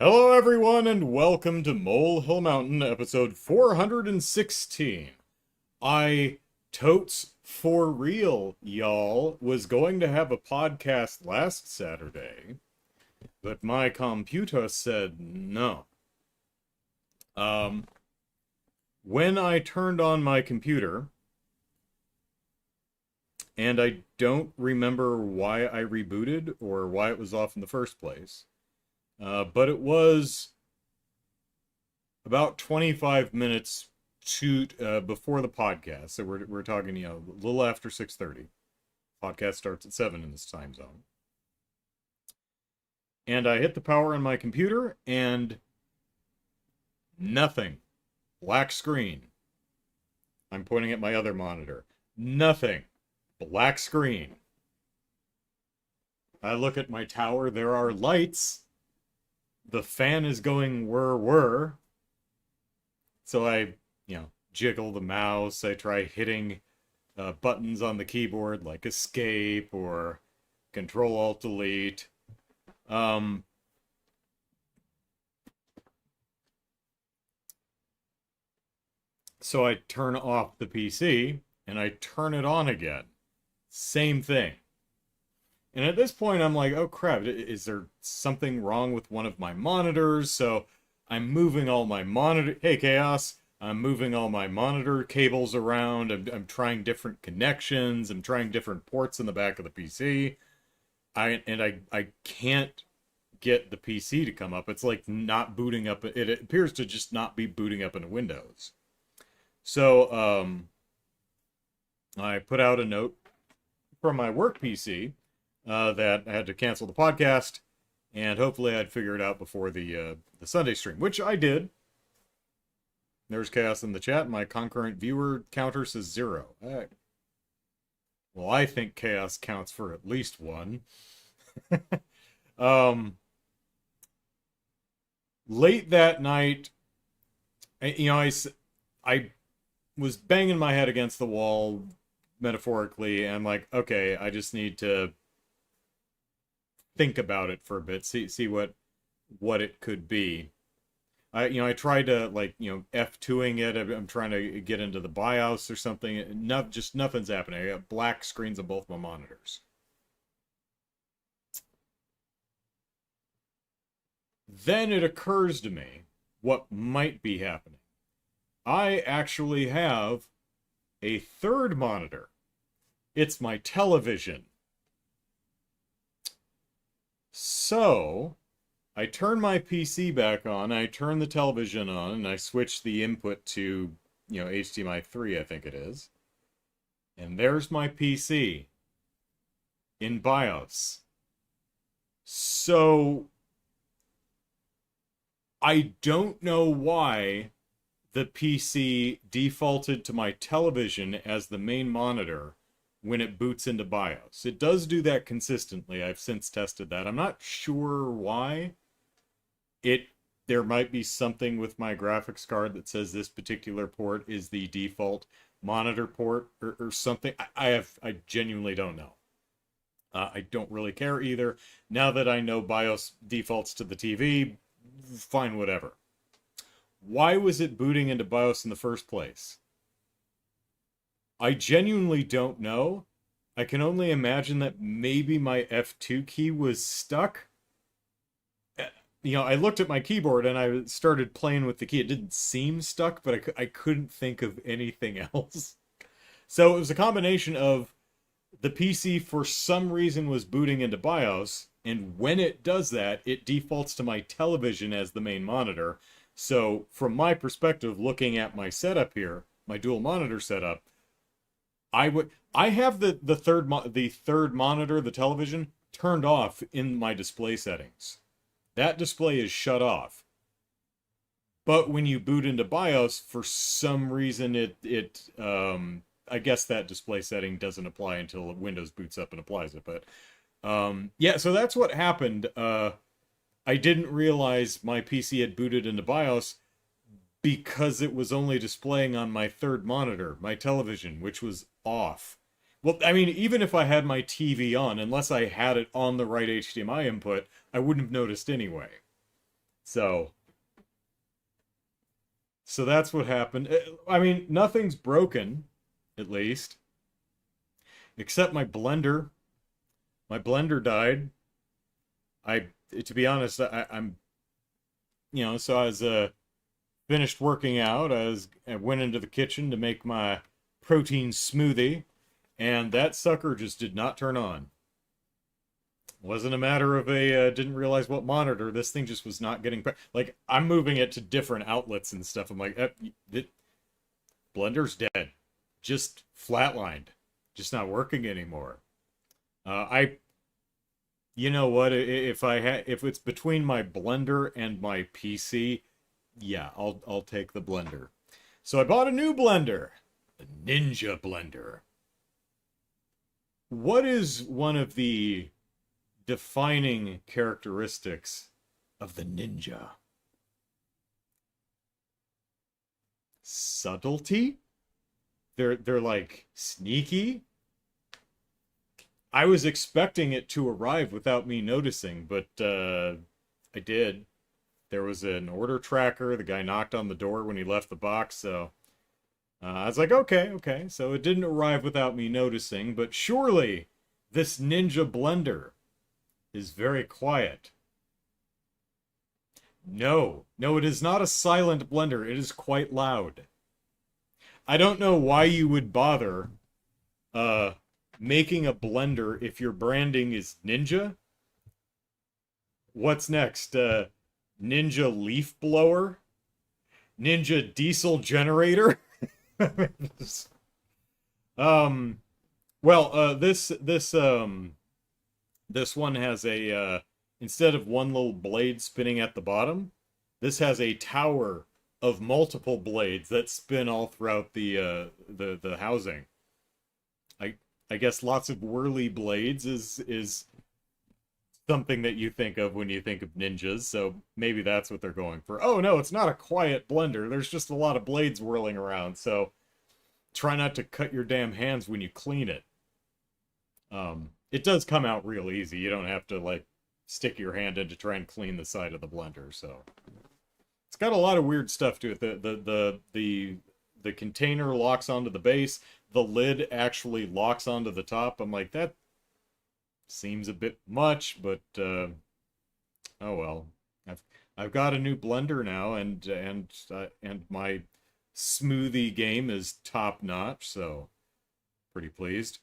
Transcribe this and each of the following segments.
Hello, everyone, and welcome to Molehill Mountain, episode 416. I totes for real, y'all, was going to have a podcast last Saturday, but my computer said no. Um, when I turned on my computer, and I don't remember why I rebooted or why it was off in the first place. But it was about 25 minutes to before the podcast. So we're talking, a little after 6:30. Podcast starts at 7 in this time zone. And I hit the power on my computer and nothing. Black screen. I'm pointing at my other monitor. Nothing. Black screen. I look at my tower. There are lights. The fan is going whir. So I, jiggle the mouse. I try hitting buttons on the keyboard like escape or Control Alt Delete. So I turn off the PC and I turn it on again. Same thing. And at this point, I'm like, oh crap, is there something wrong with one of my monitors? So I'm moving all my monitor. Hey, Chaos. I'm moving all my monitor cables around. I'm trying different connections. I'm trying different ports in the back of the PC. I can't get the PC to come up. It's like not booting up. It appears to just not be booting up into Windows. So I put out a note from my work PC that I had to cancel the podcast, and hopefully I'd figure it out before the Sunday stream, which I did. There's Chaos in the chat. My concurrent viewer counter says 0. Well, I think Chaos counts for at least 1. Late that night, I was banging my head against the wall, metaphorically, and I'm like, okay, I just need to think about it for a bit, see what it could be. I tried to F2ing it. I'm trying to get into the BIOS or something. Just nothing's happening. I got black screens on both my monitors. Then it occurs to me what might be happening. I actually have a third monitor. It's my television. So, I turn my PC back on, I turn the television on, and I switch the input to, HDMI 3, I think it is. And there's my PC in BIOS. So, I don't know why the PC defaulted to my television as the main monitor when it boots into BIOS. It does do that consistently. I've since tested that. I'm not sure why. There might be something with my graphics card that says this particular port is the default monitor port or something. I genuinely don't know. I don't really care either. Now that I know BIOS defaults to the TV, fine, whatever. Why was it booting into BIOS in the first place? I genuinely don't know. I can only imagine that maybe my F2 key was stuck. I looked at my keyboard and I started playing with the key. It didn't seem stuck, but I couldn't think of anything else. So it was a combination of the PC for some reason was booting into BIOS, and when it does that, it defaults to my television as the main monitor. So from my perspective, looking at my setup here, my dual monitor setup, I have the third monitor, the television, turned off in my display settings. That display is shut off. But when you boot into BIOS, for some reason I guess that display setting doesn't apply until Windows boots up and applies it. But yeah, so that's what happened. I didn't realize my PC had booted into BIOS because it was only displaying on my third monitor, my television, which was off. Well, I mean, even if I had my TV on, unless I had it on the right HDMI input, I wouldn't have noticed anyway. So, so that's what happened. I mean, nothing's broken, at least, except my blender. My blender died. To be honest, I'm, so I was finished working out. I went into the kitchen to make my protein smoothie, and that sucker just did not turn on. Wasn't a matter of didn't realize what monitor. This thing just was not getting like I'm moving it to different outlets and stuff. I'm like, Blender's dead, just flatlined, just not working anymore. I You know what? If it's between my blender and my PC, yeah, I'll take the blender. So I bought a new blender, a Ninja blender. What is one of the defining characteristics of the Ninja? Subtlety? They're like sneaky. I was expecting it to arrive without me noticing, but I did. There was an order tracker. The guy knocked on the door when he left the box, so I was like, okay, okay. So it didn't arrive without me noticing, but surely this Ninja blender is very quiet. No, no, it is not a silent blender. It is quite loud. I don't know why you would bother uh, making a blender if your branding is Ninja. What's next? Ninja leaf blower? Ninja diesel generator? um, well, this one has a instead of one little blade spinning at the bottom, this has a tower of multiple blades that spin all throughout the housing. I I guess lots of whirly blades is something that you think of when you think of ninjas, so maybe that's what they're going for. Oh no, it's not a quiet blender. There's just a lot of blades whirling around, so try not to cut your damn hands when you clean it. It does come out real easy. You don't have to like stick your hand in to try and clean the side of the blender, so it's got a lot of weird stuff to it. The container locks onto the base. The lid actually locks onto the top. I'm like, that seems a bit much, but oh well. I've got a new blender now, and my smoothie game is top notch, so pretty pleased.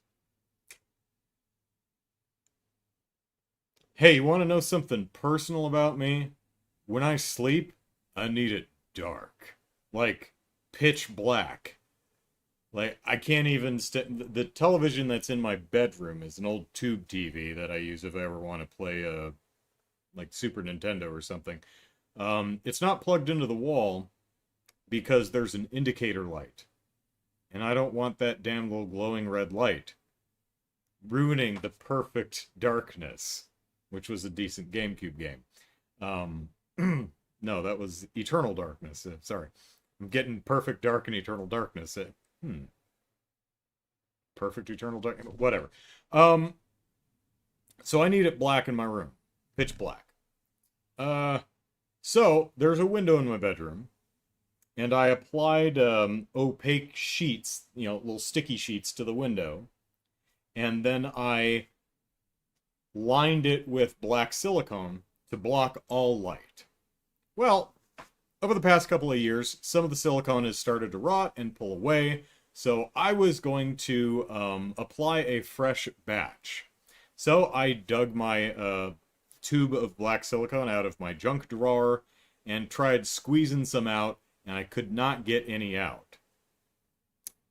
Hey, you want to know something personal about me? When I sleep, I need it dark, like pitch black. Like I can't even the television that's in my bedroom is an old tube TV that I use if I ever want to play like Super Nintendo or something. It's not plugged into the wall because there's an indicator light, and I don't want that damn little glowing red light ruining the perfect darkness, which was a decent GameCube game. Um, no, that was Eternal Darkness. Sorry, I'm getting Perfect Dark and Eternal Darkness. Hmm. Perfect Eternal Dark. Whatever. Um, so I need it black in my room, pitch black. Uh, so there's a window in my bedroom, and I applied opaque sheets, little sticky sheets to the window, and then I lined it with black silicone to block all light. Well, over the past couple of years, some of the silicone has started to rot and pull away, so I was going to apply a fresh batch. So I dug my tube of black silicone out of my junk drawer and tried squeezing some out, and I could not get any out.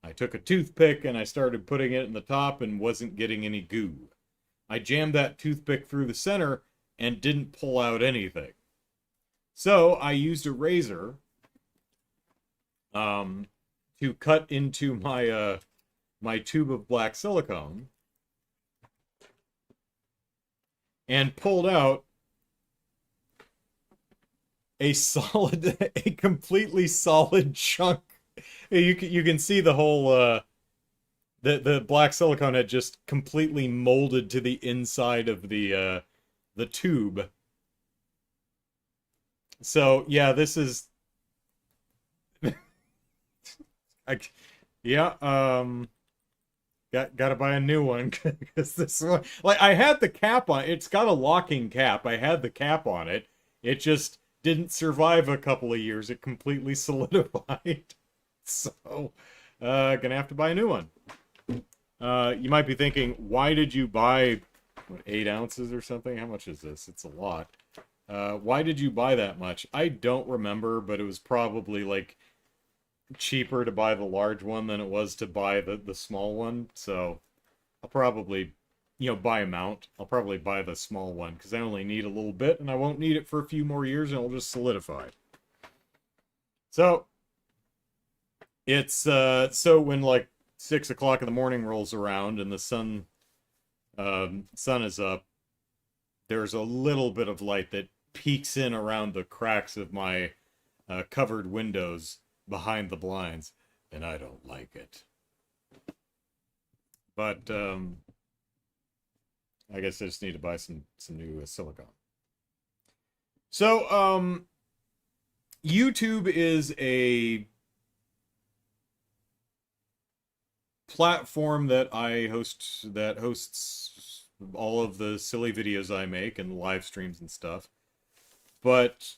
I took a toothpick and I started putting it in the top and wasn't getting any goo. I jammed that toothpick through the center and didn't pull out anything. So I used a razor to cut into my tube of black silicone and pulled out a solid, a completely solid chunk. You can see the whole the black silicone had just completely molded to the inside of the tube. So yeah, this is I, yeah, gotta buy a new one because this one, like, I had the cap on. It's got a locking cap. I had the cap on it. It just didn't survive a couple of years. It completely solidified. So, gonna have to buy a new one. You might be thinking, why did you buy what, 8 ounces or something? How much is this? It's a lot. Why did you buy that much? I don't remember, but it was probably like cheaper to buy the large one than it was to buy the small one. So I'll probably, by amount, I'll probably buy the small one because I only need a little bit and I won't need it for a few more years and it'll just solidify. So it's so when like 6 o'clock in the morning rolls around and the sun is up, there's a little bit of light that peeks in around the cracks of my covered windows behind the blinds, and I don't like it. But I guess I just need to buy some new silicone. So YouTube is a platform that hosts all of the silly videos I make and live streams and stuff. But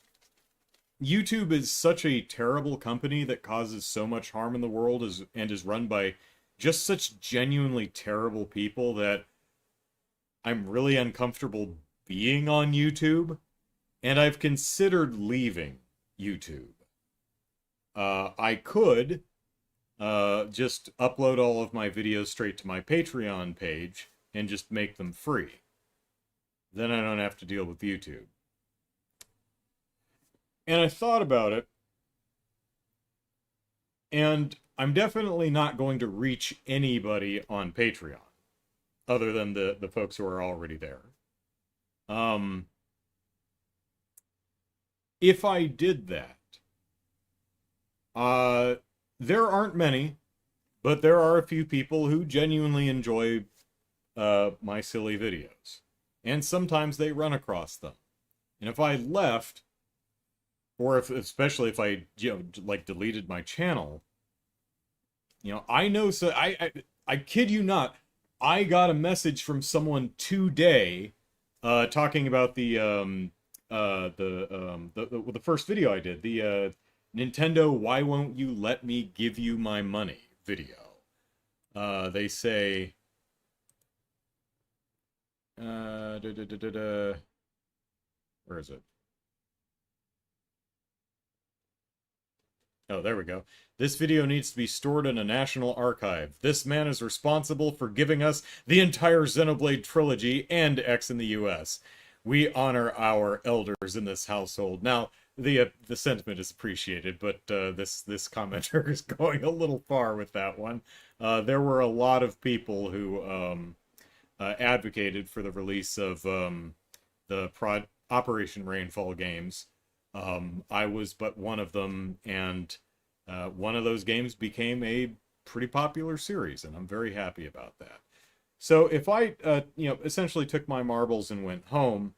YouTube is such a terrible company that causes so much harm in the world and is run by just such genuinely terrible people that I'm really uncomfortable being on YouTube, and I've considered leaving YouTube. I could just upload all of my videos straight to my Patreon page and just make them free. Then I don't have to deal with YouTube. And I thought about it, and I'm definitely not going to reach anybody on Patreon other than the folks who are already there. Um, if I did that, there aren't many, but there are a few people who genuinely enjoy my silly videos. And sometimes they run across them. And if I left, or especially if I, like deleted my channel, I know, so I kid you not, I got a message from someone today, talking about the first video I did, the Nintendo "Why Won't You Let Me Give You My Money" video. They say, where is it? Oh, there we go. This video needs to be stored in a national archive. This man is responsible for giving us the entire Xenoblade trilogy and X in the US. We honor our elders in this household. Now, the sentiment is appreciated, but this commenter is going a little far with that one. There were a lot of people who advocated for the release of Operation Rainfall games. I was but one of them, and one of those games became a pretty popular series, and I'm very happy about that. So if I, essentially took my marbles and went home,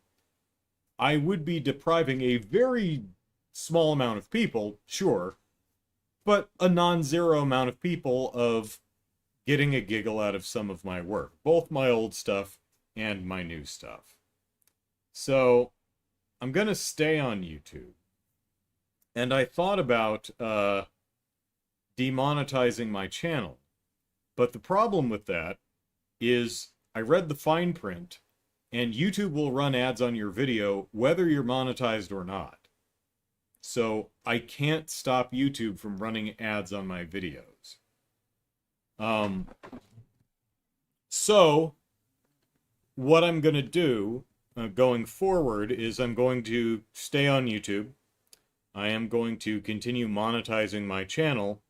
I would be depriving a very small amount of people, sure, but a non-zero amount of people of getting a giggle out of some of my work, both my old stuff and my new stuff. So I'm going to stay on YouTube. And I thought about demonetizing my channel. But the problem with that is I read the fine print, and YouTube will run ads on your video whether you're monetized or not. So I can't stop YouTube from running ads on my videos. So what I'm going to do going forward is I'm going to stay on YouTube. I am going to continue monetizing my channel,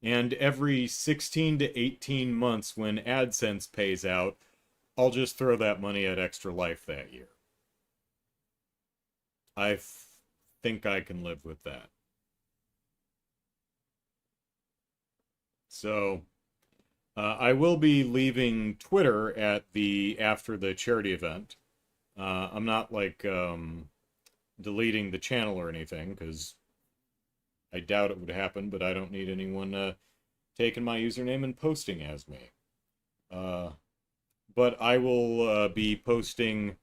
and every 16 to 18 months when AdSense pays out, I'll just throw that money at Extra Life that year. I think I can live with that. So I will be leaving Twitter after the charity event. I'm not like deleting the channel or anything, because I doubt it would happen, but I don't need anyone taking my username and posting as me. Uh, but I will be posting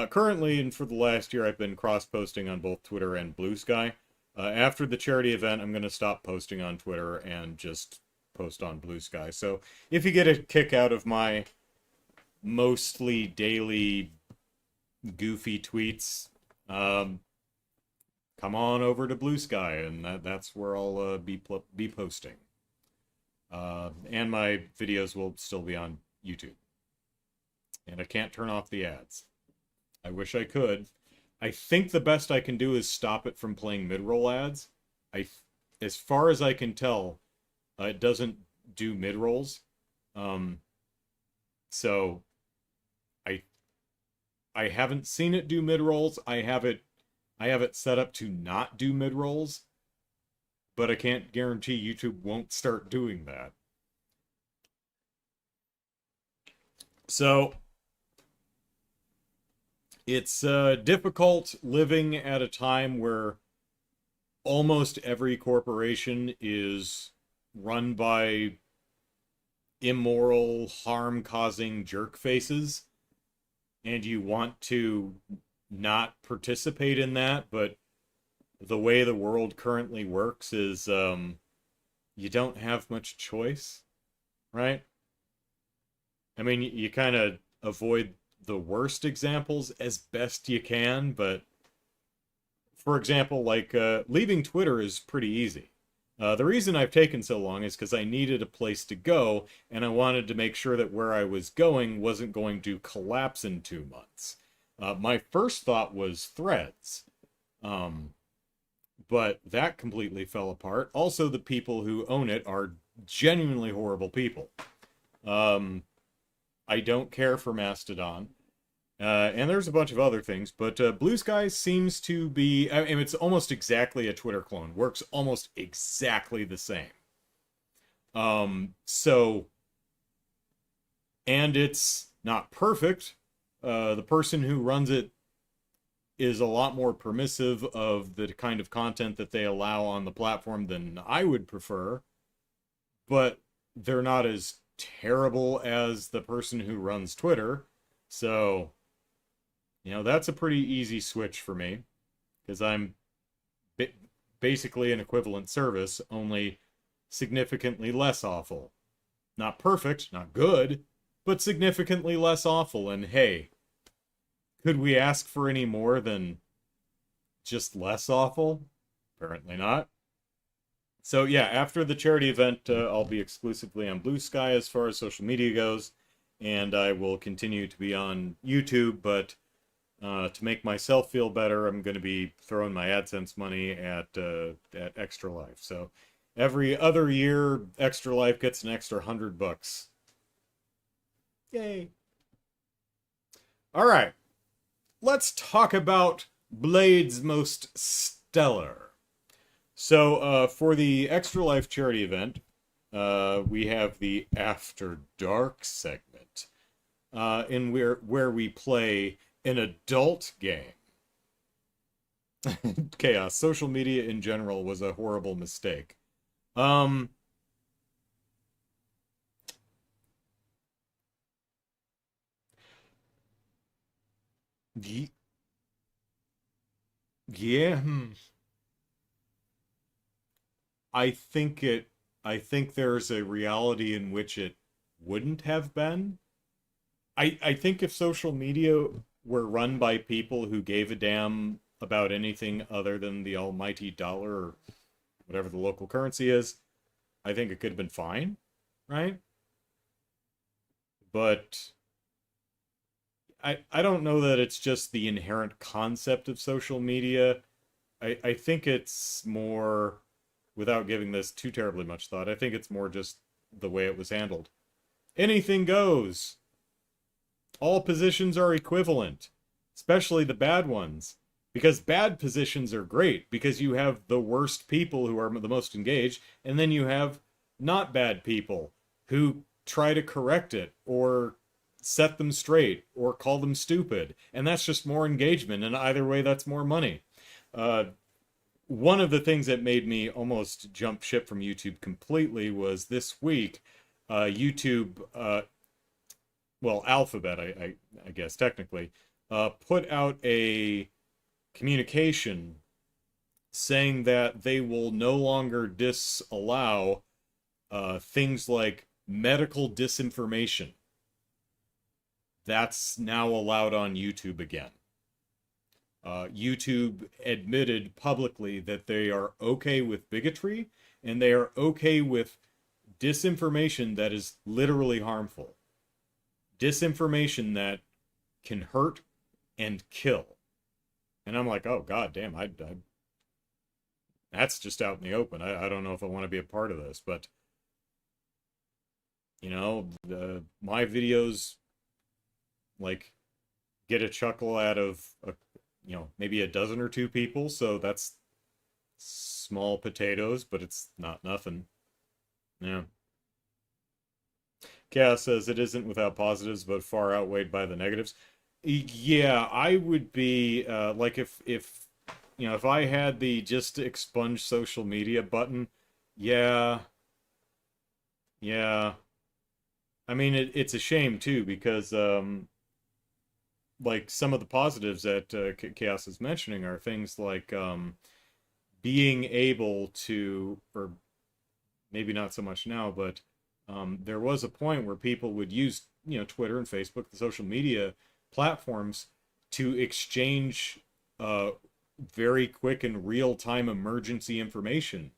currently, and for the last year, I've been cross-posting on both Twitter and Blue Sky. After the charity event, I'm going to stop posting on Twitter and just post on Blue Sky. So if you get a kick out of my mostly daily goofy tweets, come on over to Blue Sky, and that's where I'll be posting. And my videos will still be on YouTube. And I can't turn off the ads. I wish I could. I think the best I can do is stop it from playing mid-roll ads. As far as I can tell, it doesn't do mid-rolls. So I haven't seen it do mid-rolls. I have it set up to not do mid-rolls, but I can't guarantee YouTube won't start doing that. So it's difficult living at a time where almost every corporation is run by immoral, harm-causing jerk faces, and you want to not participate in that, but the way the world currently works is you don't have much choice, right? I mean, you kind of avoid the worst examples as best you can, but for example, like leaving Twitter is pretty easy. The reason I've taken so long is because I needed a place to go, and I wanted to make sure that where I was going wasn't going to collapse in 2 months. My first thought was Threads, but that completely fell apart. Also, the people who own it are genuinely horrible people. I don't care for Mastodon. And there's a bunch of other things, but Blue Sky seems to be, I mean, it's almost exactly a Twitter clone. Works almost exactly the same. So, and it's not perfect. The person who runs it is a lot more permissive of the kind of content that they allow on the platform than I would prefer, but they're not as terrible as the person who runs Twitter. So, you know, that's a pretty easy switch for me, because I'm basically an equivalent service, only significantly less awful. Not perfect, not good, but significantly less awful. And hey, could we ask for any more than just less awful? Apparently not. So yeah, after the charity event, I'll be exclusively on Blue Sky as far as social media goes, and I will continue to be on YouTube, but to make myself feel better, I'm going to be throwing my AdSense money at Extra Life. So every other year, Extra Life gets an extra $100. Yay! All right, let's talk about Blade's Most Stellar. So for the Extra Life charity event, we have the After Dark segment, in where we play an adult game. Chaos. Social media in general was a horrible mistake. Um, yeah, I think it. I think there's a reality in which it wouldn't have been. I think if social media were run by people who gave a damn about anything other than the almighty dollar or whatever the local currency is, I think it could have been fine, right? But I don't know that it's just the inherent concept of social media. I think it's more, without giving this too terribly much thought, I think it's more just the way it was handled. Anything goes. All positions are equivalent, especially the bad ones. Because bad positions are great, because you have the worst people who are the most engaged, and then you have not bad people who try to correct it, or set them straight, or call them stupid. And that's just more engagement, and either way, that's more money. Uh, one of the things that made me almost jump ship from YouTube completely was this week, YouTube, well, Alphabet, I guess technically, put out a communication saying that they will no longer disallow things like medical disinformation. That's now allowed on YouTube again. YouTube admitted publicly that they are okay with bigotry and they are okay with disinformation that is literally harmful. Disinformation that can hurt and kill. And I'm like, oh, god damn, that's just out in the open. I don't know if I want to be a part of this, but my videos like get a chuckle out of maybe a dozen or two people, so that's small potatoes, but it's not nothing. Yeah. Chaos says it isn't without positives, but far outweighed by the negatives. Yeah, I would be like if I had the just expunge social media button, yeah, yeah. I mean, it's a shame too because like some of the positives that Chaos is mentioning are things like being able to, or maybe not so much now, but there was a point where people would use Twitter and Facebook, the social media platforms, to exchange uh, very quick and real time emergency information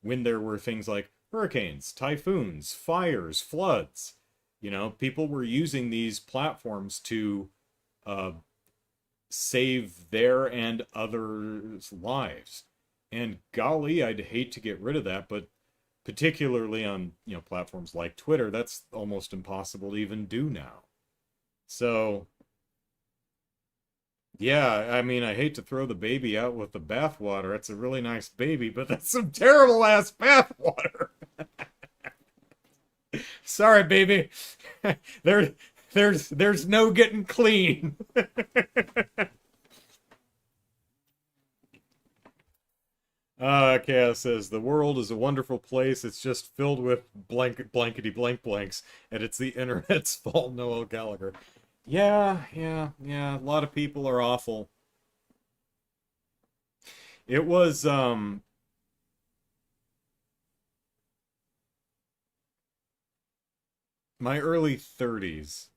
when there were things like hurricanes, typhoons, fires, floods. People were using these platforms to uh, save their and others' lives. And golly, I'd hate to get rid of that, but particularly on platforms like Twitter, that's almost impossible to even do now. So yeah, I mean, I hate to throw the baby out with the bathwater. It's a really nice baby, but that's some terrible ass bathwater. Sorry, baby. there, there's no getting clean. Chaos says the world is a wonderful place. It's just filled with blankety blank blanks, and it's the internet's fault. Noel Gallagher. Yeah, yeah, yeah. A lot of people are awful. It was my early 30s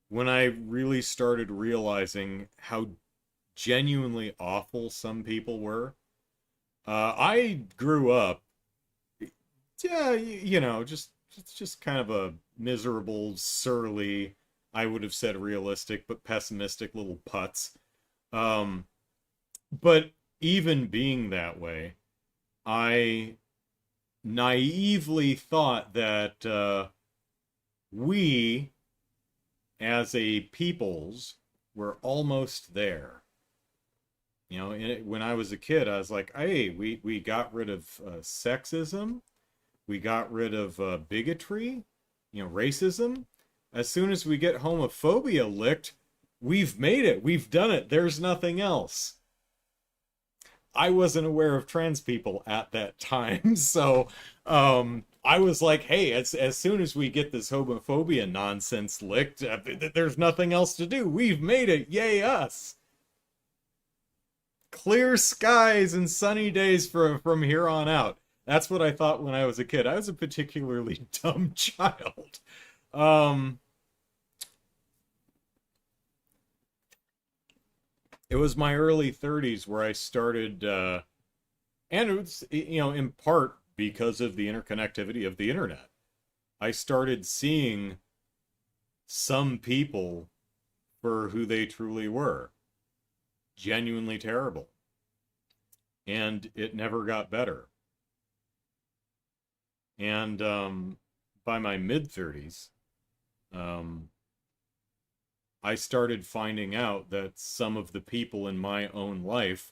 when I really started realizing how genuinely awful some people were. I grew up, yeah, just kind of a miserable, surly, I would have said realistic, but pessimistic little putz. Um, but even being that way, I naively thought that we, as a peoples, were almost there. When I was a kid, I was like, hey, we got rid of sexism, we got rid of bigotry, racism. As soon as we get homophobia licked, we've made it, we've done it, there's nothing else. I wasn't aware of trans people at that time, so I was like, hey, as soon as we get this homophobia nonsense licked, there's nothing else to do. We've made it, yay us! Clear skies and sunny days from here on out. That's what I thought when I was a kid. I was a particularly dumb child. Um, it was my early 30s where I started, and it was, in part because of the interconnectivity of the internet. I started seeing some people for who they truly were, genuinely terrible. And it never got better. And by my mid 30s, um, I started finding out that some of the people in my own life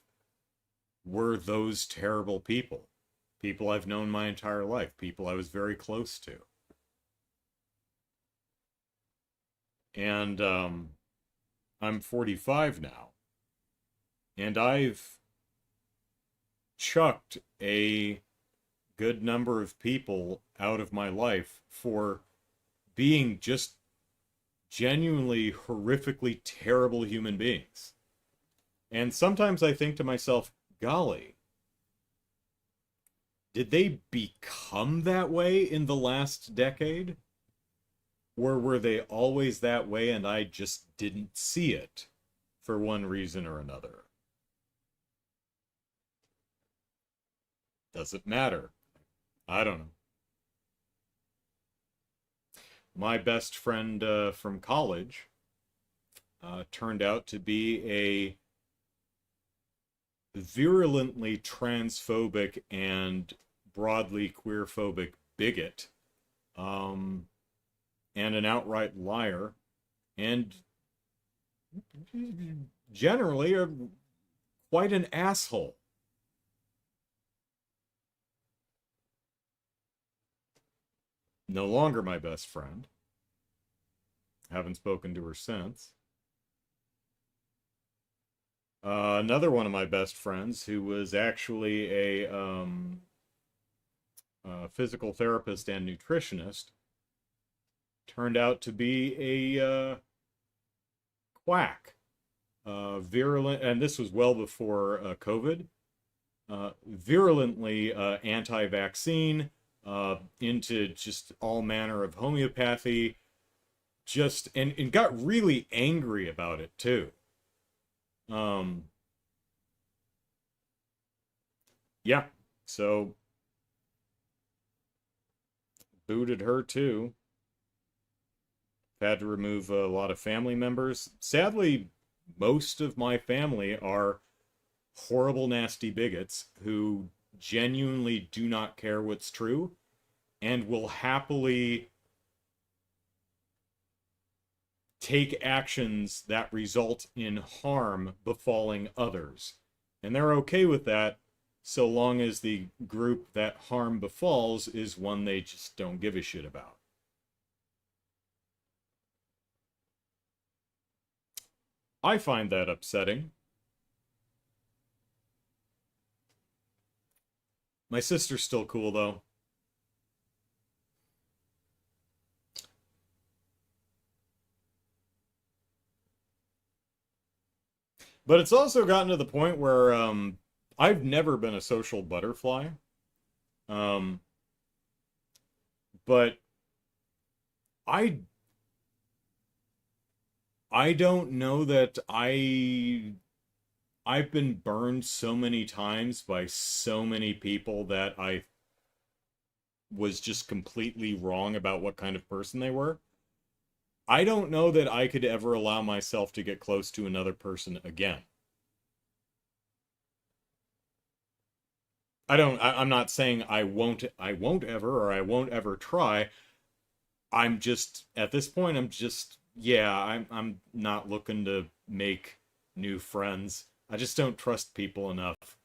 were those terrible people. People I've known my entire life, people I was very close to. And I'm 45 now. And I've chucked a good number of people out of my life for being just genuinely horrifically terrible human beings. And sometimes I think to myself, golly, did they become that way in the last decade? Or were they always that way and I just didn't see it for one reason or another? Does it matter? I don't know. My best friend from college turned out to be a virulently transphobic and broadly queerphobic bigot, um, and an outright liar, and generally quite an asshole. No longer my best friend. Haven't spoken to her since. Another one of my best friends, who was actually a physical therapist and nutritionist, turned out to be a quack. Virulent, and this was well before COVID. Virulently anti-vaccine, into just all manner of homeopathy, just and got really angry about it too. Um, yeah, so booted her too. Had to remove a lot of family members. Sadly, most of my family are horrible, nasty bigots who genuinely do not care what's true and will happily take actions that result in harm befalling others. And they're okay with that so long as the group that harm befalls is one they just don't give a shit about. I find that upsetting. My sister's still cool, though. But it's also gotten to the point where I've never been a social butterfly. Um, but I I don't know that I've been burned so many times by so many people that I was just completely wrong about what kind of person they were. I don't know that I could ever allow myself to get close to another person again. I'm not saying I won't ever, or I won't ever try. I'm just at this point I'm just, yeah, I'm not looking to make new friends. I just don't trust people enough.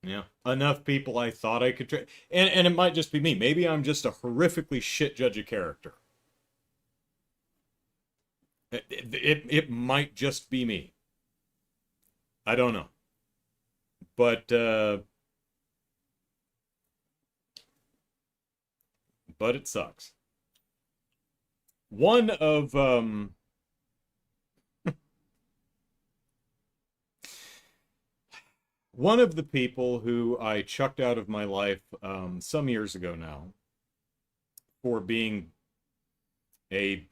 Yeah. Enough people I thought I could and it might just be me. Maybe I'm just a horrifically shit judge of character. It might just be me. I don't know. But it sucks. One of one of the people who I chucked out of my life some years ago now for being a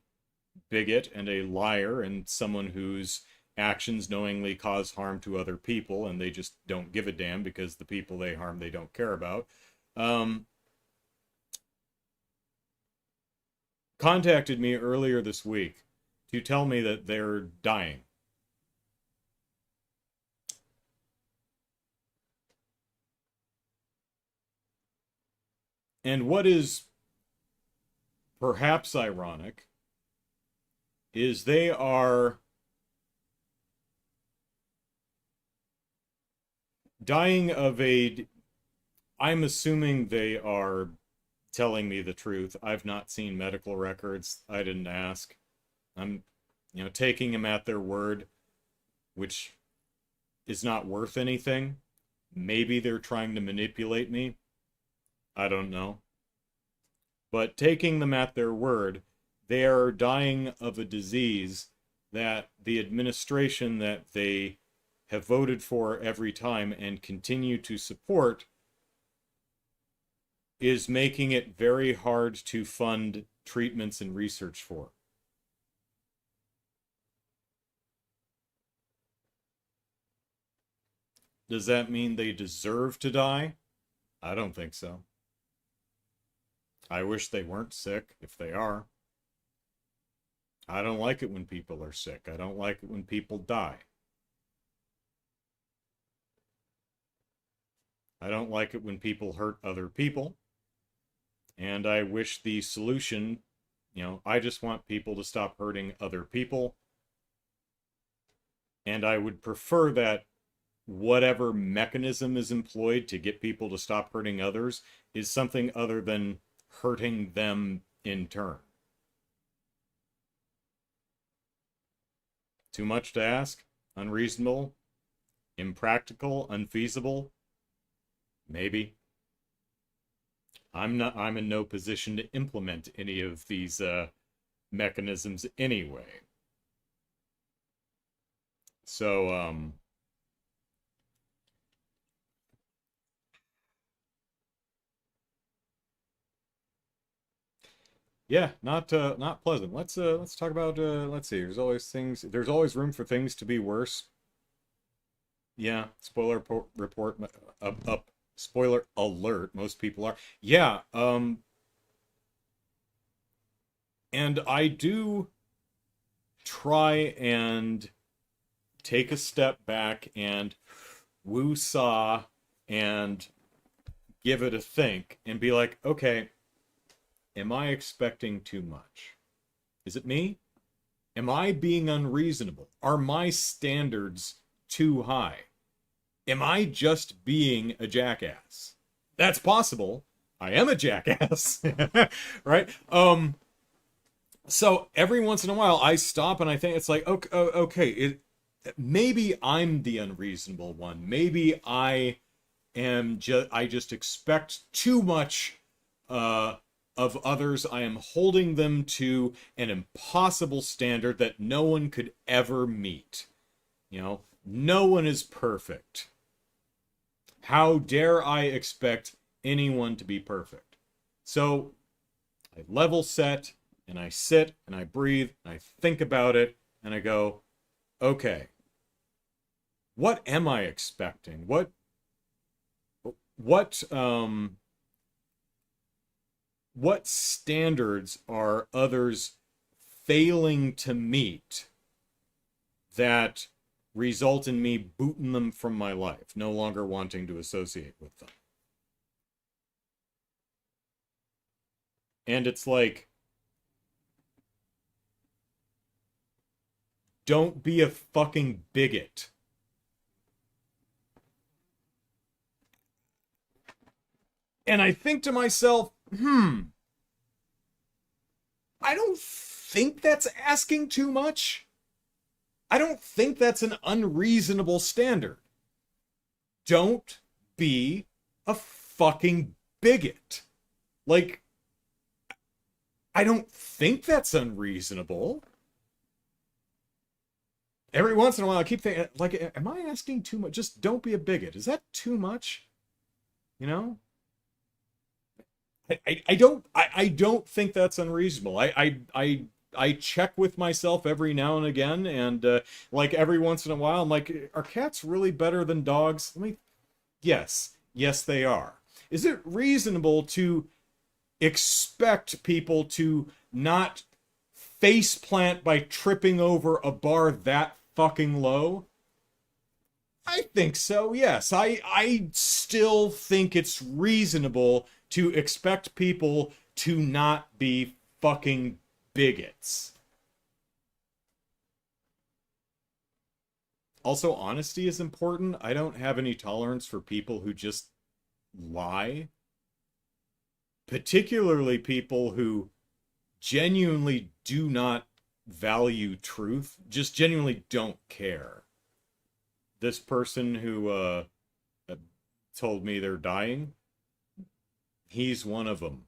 bigot and a liar and someone whose actions knowingly cause harm to other people and they just don't give a damn because the people they harm they don't care about, um, contacted me earlier this week to tell me that they're dying. And what is perhaps ironic is they are dying of a. I'm assuming they are telling me the truth. I've not seen medical records. I didn't ask. I'm, taking them at their word, which is not worth anything. Maybe they're trying to manipulate me. I don't know. But taking them at their word, they are dying of a disease that the administration that they have voted for every time and continue to support is making it very hard to fund treatments and research for. Does that mean they deserve to die? I don't think so. I wish they weren't sick, if they are. I don't like it when people are sick. I don't like it when people die. I don't like it when people hurt other people. And I wish the solution, I just want people to stop hurting other people. And I would prefer that whatever mechanism is employed to get people to stop hurting others is something other than hurting them in turn. Too much to ask? Unreasonable? Impractical? Unfeasible? Maybe. I'm in no position to implement any of these mechanisms anyway. So, yeah, not pleasant. Let's talk about let's see. There's always room for things to be worse. Yeah, report up spoiler alert, most people are. Yeah, and I do try and take a step back and woo-saw and give it a think and be like, okay, am I expecting too much? Is it me? Am I being unreasonable? Are my standards too high? Am I just being a jackass? That's possible. I am a jackass, right? So every once in a while, I stop and I think it's like, okay, maybe I'm the unreasonable one. Maybe I just expect too much of others. I am holding them to an impossible standard that no one could ever meet. No one is perfect. How dare I expect anyone to be perfect? So I level set and I sit and I breathe and I think about it and I go, okay, what am I expecting? What standards are others failing to meet that result in me booting them from my life, no longer wanting to associate with them? And it's like, don't be a fucking bigot. And I think to myself, I don't think that's asking too much. I don't think that's an unreasonable standard. Don't be a fucking bigot. Like, I don't think that's unreasonable. Every once in a while, I keep thinking, like, am I asking too much? Just don't be a bigot. Is that too much? You know? I don't think that's unreasonable. I check with myself every now and again, and like every once in a while, I'm like, are cats really better than dogs? Yes, they are. Is it reasonable to expect people to not face plant by tripping over a bar that fucking low? I think so, yes. I still think it's reasonable to expect people to not be fucking bigots. Also, honesty is important. I don't have any tolerance for people who just lie. Particularly people who genuinely do not value truth, just genuinely don't care. this person who told me they're dying, he's one of them.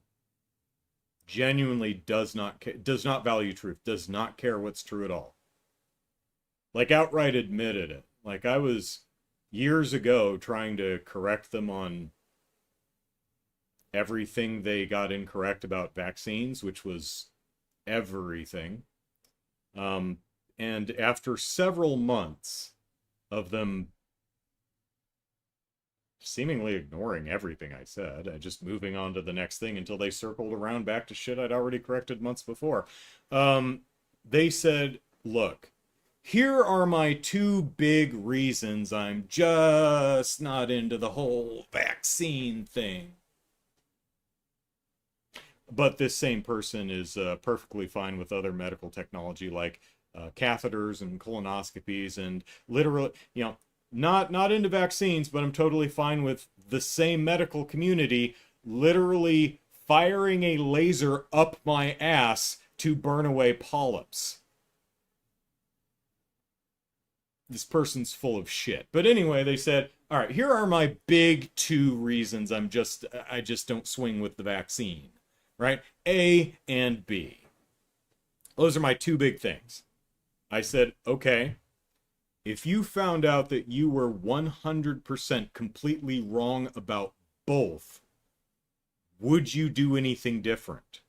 Genuinely does not value truth, does not care what's true at all. Like outright admitted it. Like I was years ago trying to correct them on everything they got incorrect about vaccines, which was everything. Um, and after several months of them seemingly ignoring everything I said, just moving on to the next thing until they circled around back to shit I'd already corrected months before. They said, look, here are my two big reasons I'm just not into the whole vaccine thing. But this same person is perfectly fine with other medical technology like catheters and colonoscopies and literally, not into vaccines, but I'm totally fine with the same medical community literally firing a laser up my ass to burn away polyps. This person's full of shit. But anyway, they said, all right, here are my big two reasons I just don't swing with the vaccine. Right? A and B. Those are my two big things. I said, okay, if you found out that you were 100% completely wrong about both, would you do anything different?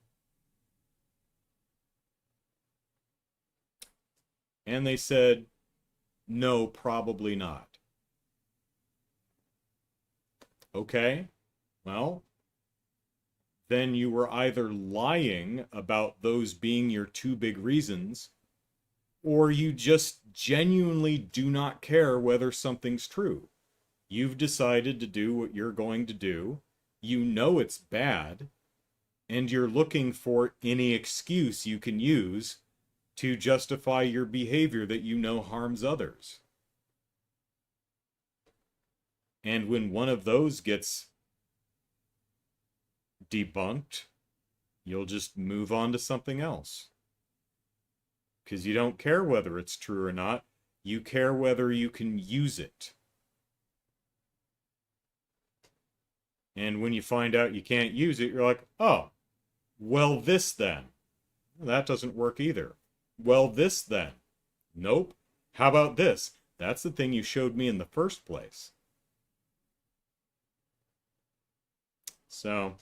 And they said, no, probably not. Okay, well, then you were either lying about those being your two big reasons, or you just genuinely do not care whether something's true. You've decided to do what you're going to do. You know it's bad, and you're looking for any excuse you can use to justify your behavior that you know harms others. And when one of those gets debunked, you'll just move on to something else. Because you don't care whether it's true or not. You care whether you can use it. And when you find out you can't use it, you're like, oh, well, this then. That doesn't work either. Well, this then. Nope. How about this? That's the thing you showed me in the first place. So,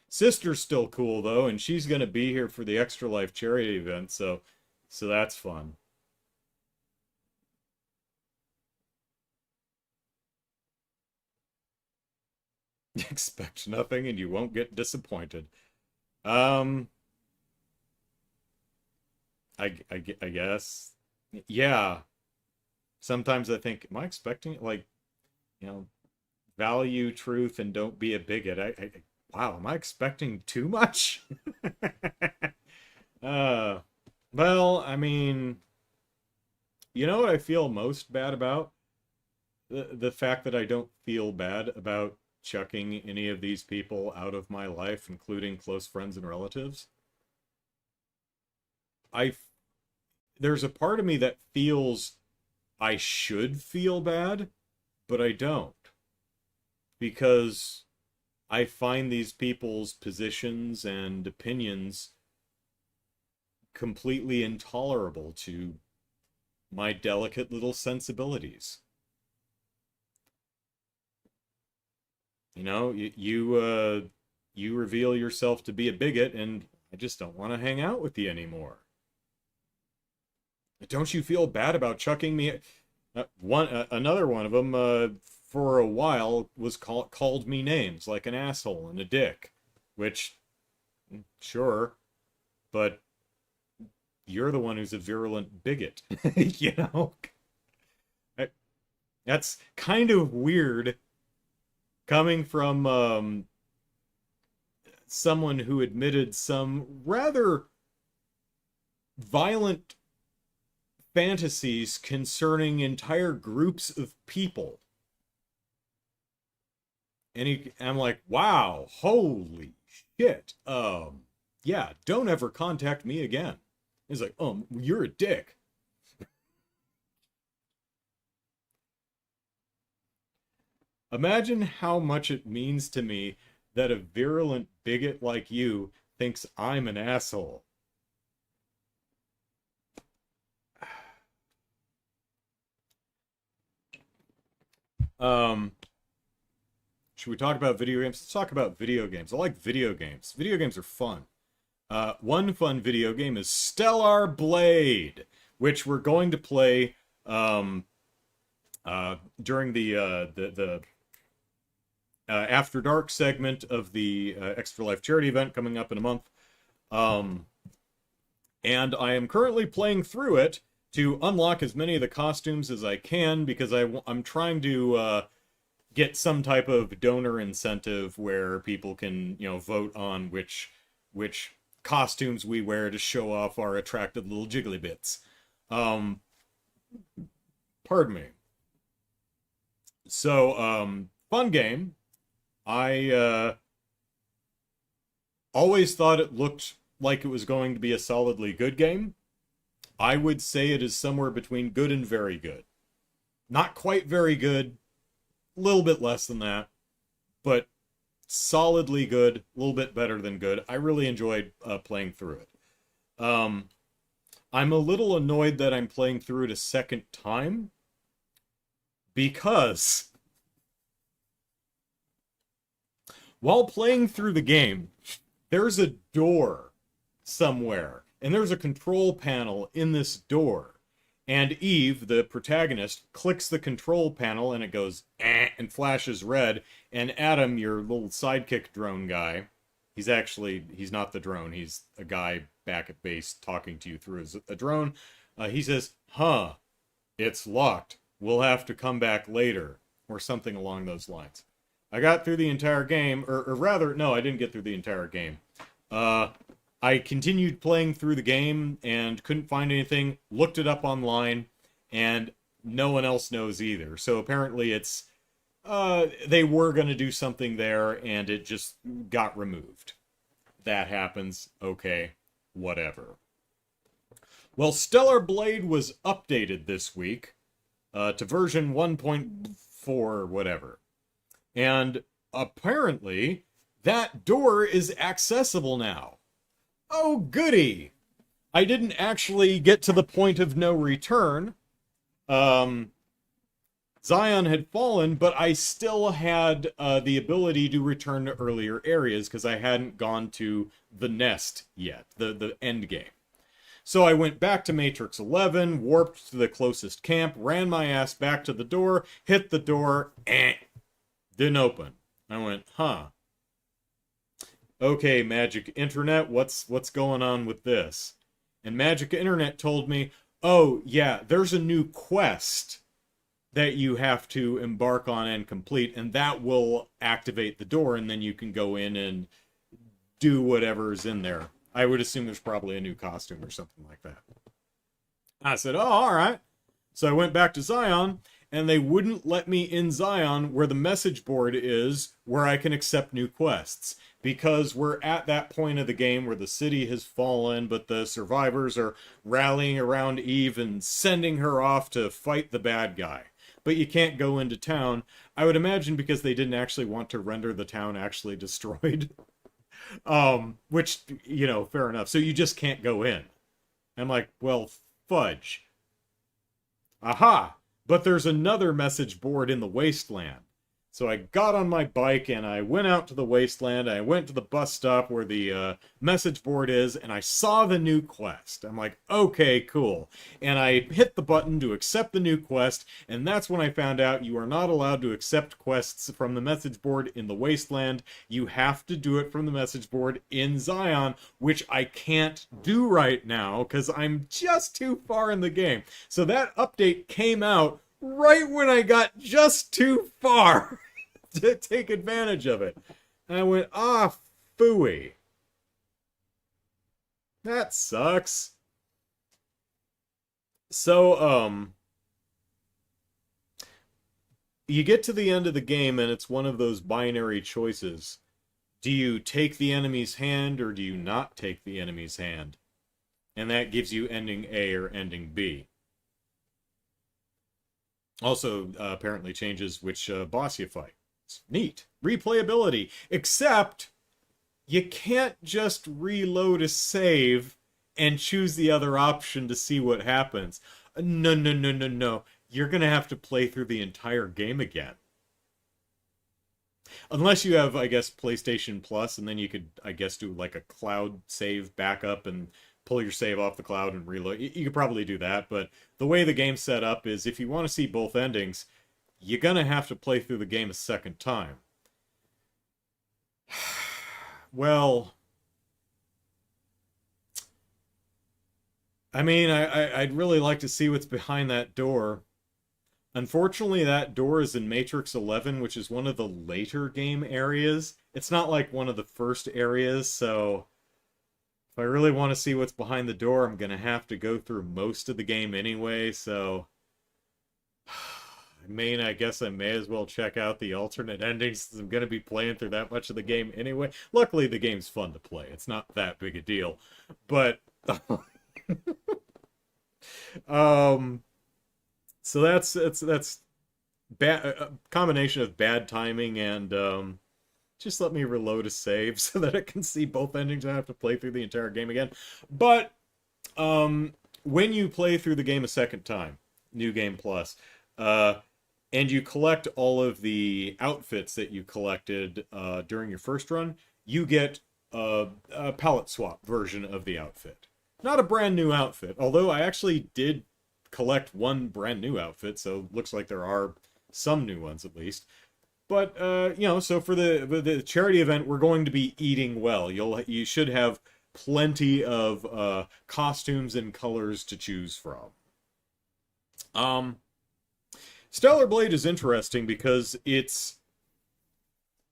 sister's still cool though, and she's gonna be here for the Extra Life charity event, so that's fun. Expect nothing and you won't get disappointed. Um, I guess. Yeah. Sometimes I think, am I expecting like, you know, value truth and don't be a bigot? Wow, am I expecting too much? uh, well, I mean, you know what I feel most bad about? The fact that I don't feel bad about chucking any of these people out of my life, including close friends and relatives. I there's a part of me that feels I should feel bad, but I don't because I find these people's positions and opinions completely intolerable to my delicate little sensibilities. You know, you reveal yourself to be a bigot, and I just don't want to hang out with you anymore. Don't you feel bad about chucking me? Another one of them, for a while, was called me names like an asshole and a dick, which, sure, but you're the one who's a virulent bigot, you know. That's kind of weird coming from someone who admitted some rather violent fantasies concerning entire groups of people. And I'm like, wow, holy shit. Yeah, don't ever contact me again. He's like, you're a dick. Imagine how much it means to me that a virulent bigot like you thinks I'm an asshole. Um, should we talk about video games? Let's talk about video games. I like video games. Video games are fun. One fun video game is Stellar Blade, which we're going to play um, during the After Dark segment of the Extra Life charity event coming up in a month. Um, and I am currently playing through it to unlock as many of the costumes as I can because I'm trying to get some type of donor incentive where people can, vote on which costumes we wear to show off our attractive little jiggly bits. Um, Pardon me. So, fun game. I always thought it looked like it was going to be a solidly good game. I would say it is somewhere between good and very good. Not quite very good, a little bit less than that, but solidly good, a little bit better than good. I really enjoyed playing through it. I'm a little annoyed that I'm playing through it a second time because while playing through the game, there's a door somewhere, and there's a control panel in this door. And Eve, the protagonist, clicks the control panel and it goes and flashes red. And Adam, your little sidekick drone guy, he's not the drone, he's a guy back at base talking to you through a drone. He says, huh, it's locked. We'll have to come back later, or something along those lines. I got through the entire game, or rather, no, I didn't get through the entire game. I continued playing through the game and couldn't find anything, looked it up online, and no one else knows either. So apparently it's, they were going to do something there, and it just got removed. That happens. Okay, whatever. Well, Stellar Blade was updated this week to version 1.4 or whatever. And apparently, that door is accessible now. Oh, goody! I didn't actually get to the point of no return. Zion had fallen, but I still had the ability to return to earlier areas because I hadn't gone to the nest yet, the end game. So I went back to Matrix 11, warped to the closest camp, ran my ass back to the door, hit the door, didn't open. I went, huh. Okay, Magic Internet, what's going on with this? And Magic Internet told me, oh, yeah, there's a new quest that you have to embark on and complete, and that will activate the door, and then you can go in and do whatever's in there. I would assume there's probably a new costume or something like that. I said, oh, all right. So I went back to Zion, and they wouldn't let me in Zion where the message board is, where I can accept new quests. Because we're at that point of the game where the city has fallen, but the survivors are rallying around Eve and sending her off to fight the bad guy. But you can't go into town. I would imagine because they didn't actually want to render the town actually destroyed. Which, fair enough. So you just can't go in. I'm like, well, fudge. Aha! But there's another message board in the wasteland. So I got on my bike and I went out to the wasteland. I went to the bus stop where the message board is, and I saw the new quest. I'm like, okay, cool. And I hit the button to accept the new quest, and that's when I found out you are not allowed to accept quests from the message board in the wasteland. You have to do it from the message board in Zion, which I can't do right now because I'm just too far in the game. So that update came out right when I got just too far to take advantage of it. And I went, phooey. That sucks. So, you get to the end of the game and it's one of those binary choices. Do you take the enemy's hand or do you not take the enemy's hand? And that gives you ending A or ending B. Also, apparently changes which boss you fight. options. Neat. Replayability. Except you can't just reload a save and choose the other option to see what happens. No, no, no, no, no. You're going to have to play through the entire game again. Unless you have, I guess, PlayStation Plus, and then you could, I guess, do like a cloud save backup and pull your save off the cloud and reload. You could probably do that, but the way the game's set up is if you want to see both endings, you're going to have to play through the game a second time. Well, I mean, I'd really like to see what's behind that door. Unfortunately, that door is in Matrix 11, which is one of the later game areas. It's not like one of the first areas, so if I really want to see what's behind the door, I'm going to have to go through most of the game anyway, so I guess I may as well check out the alternate endings since I'm going to be playing through that much of the game anyway. Luckily, the game's fun to play. It's not that big a deal. But so that's bad, a combination of bad timing and just let me reload a save so that I can see both endings. I have to play through the entire game again. But when you play through the game a second time, New Game Plus, and you collect all of the outfits that you collected during your first run, you get a palette swap version of the outfit. Not a brand new outfit, although I actually did collect one brand new outfit, so looks like there are some new ones at least. But so for the charity event, we're going to be eating well. You should have plenty of costumes and colors to choose from. Stellar Blade is interesting because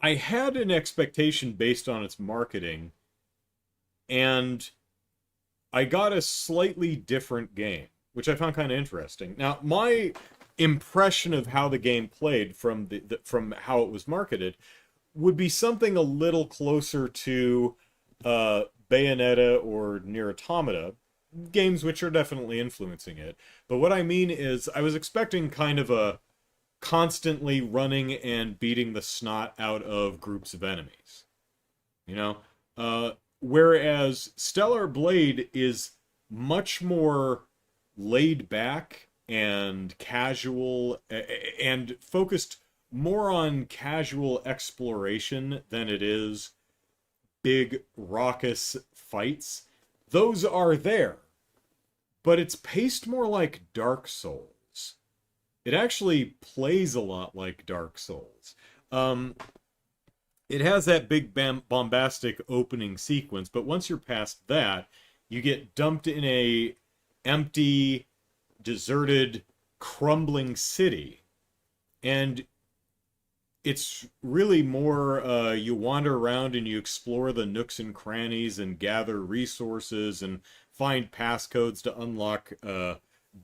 I had an expectation based on its marketing, and I got a slightly different game, which I found kind of interesting. Now, my impression of how the game played from from how it was marketed would be something a little closer to Bayonetta or Nier Automata, games which are definitely influencing it. But what I mean is, I was expecting kind of a constantly running and beating the snot out of groups of enemies. Whereas Stellar Blade is much more laid back and casual and focused more on casual exploration than it is big raucous fights. Those are there, but it's paced more like Dark Souls. It actually plays a lot like Dark Souls. It has that big bombastic opening sequence, but once you're past that, you get dumped in a empty, deserted, crumbling city. And it's really more you wander around and you explore the nooks and crannies and gather resources and find passcodes to unlock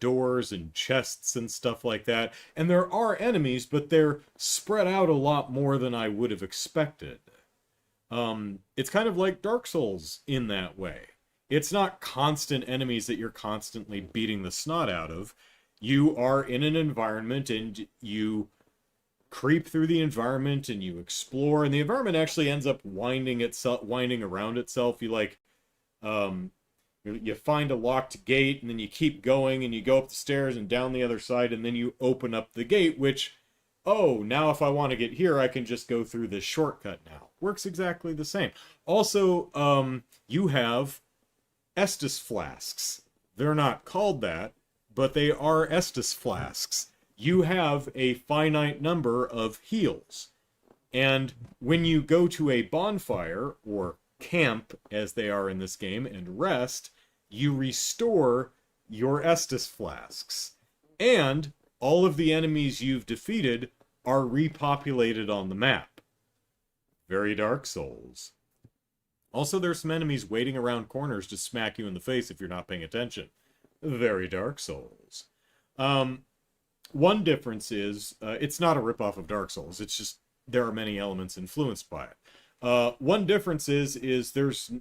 doors and chests and stuff like that. And there are enemies, but they're spread out a lot more than I would have expected. It's kind of like Dark Souls in that way. It's not constant enemies that you're constantly beating the snot out of. You are in an environment and you creep through the environment and you explore, and the environment actually ends up winding around itself. You find a locked gate, and then you keep going, and you go up the stairs and down the other side, and then you open up the gate, which, now if I want to get here, I can just go through this shortcut now. Works exactly the same. Also, you have Estus flasks. They're not called that, but they are Estus flasks. You have a finite number of heals. And when you go to a bonfire, or camp, as they are in this game, and rest, you restore your Estus flasks. And all of the enemies you've defeated are repopulated on the map. Very Dark Souls. Also, there's some enemies waiting around corners to smack you in the face if you're not paying attention. Very Dark Souls. One difference is, it's not a ripoff of Dark Souls. It's just, there are many elements influenced by it. One difference is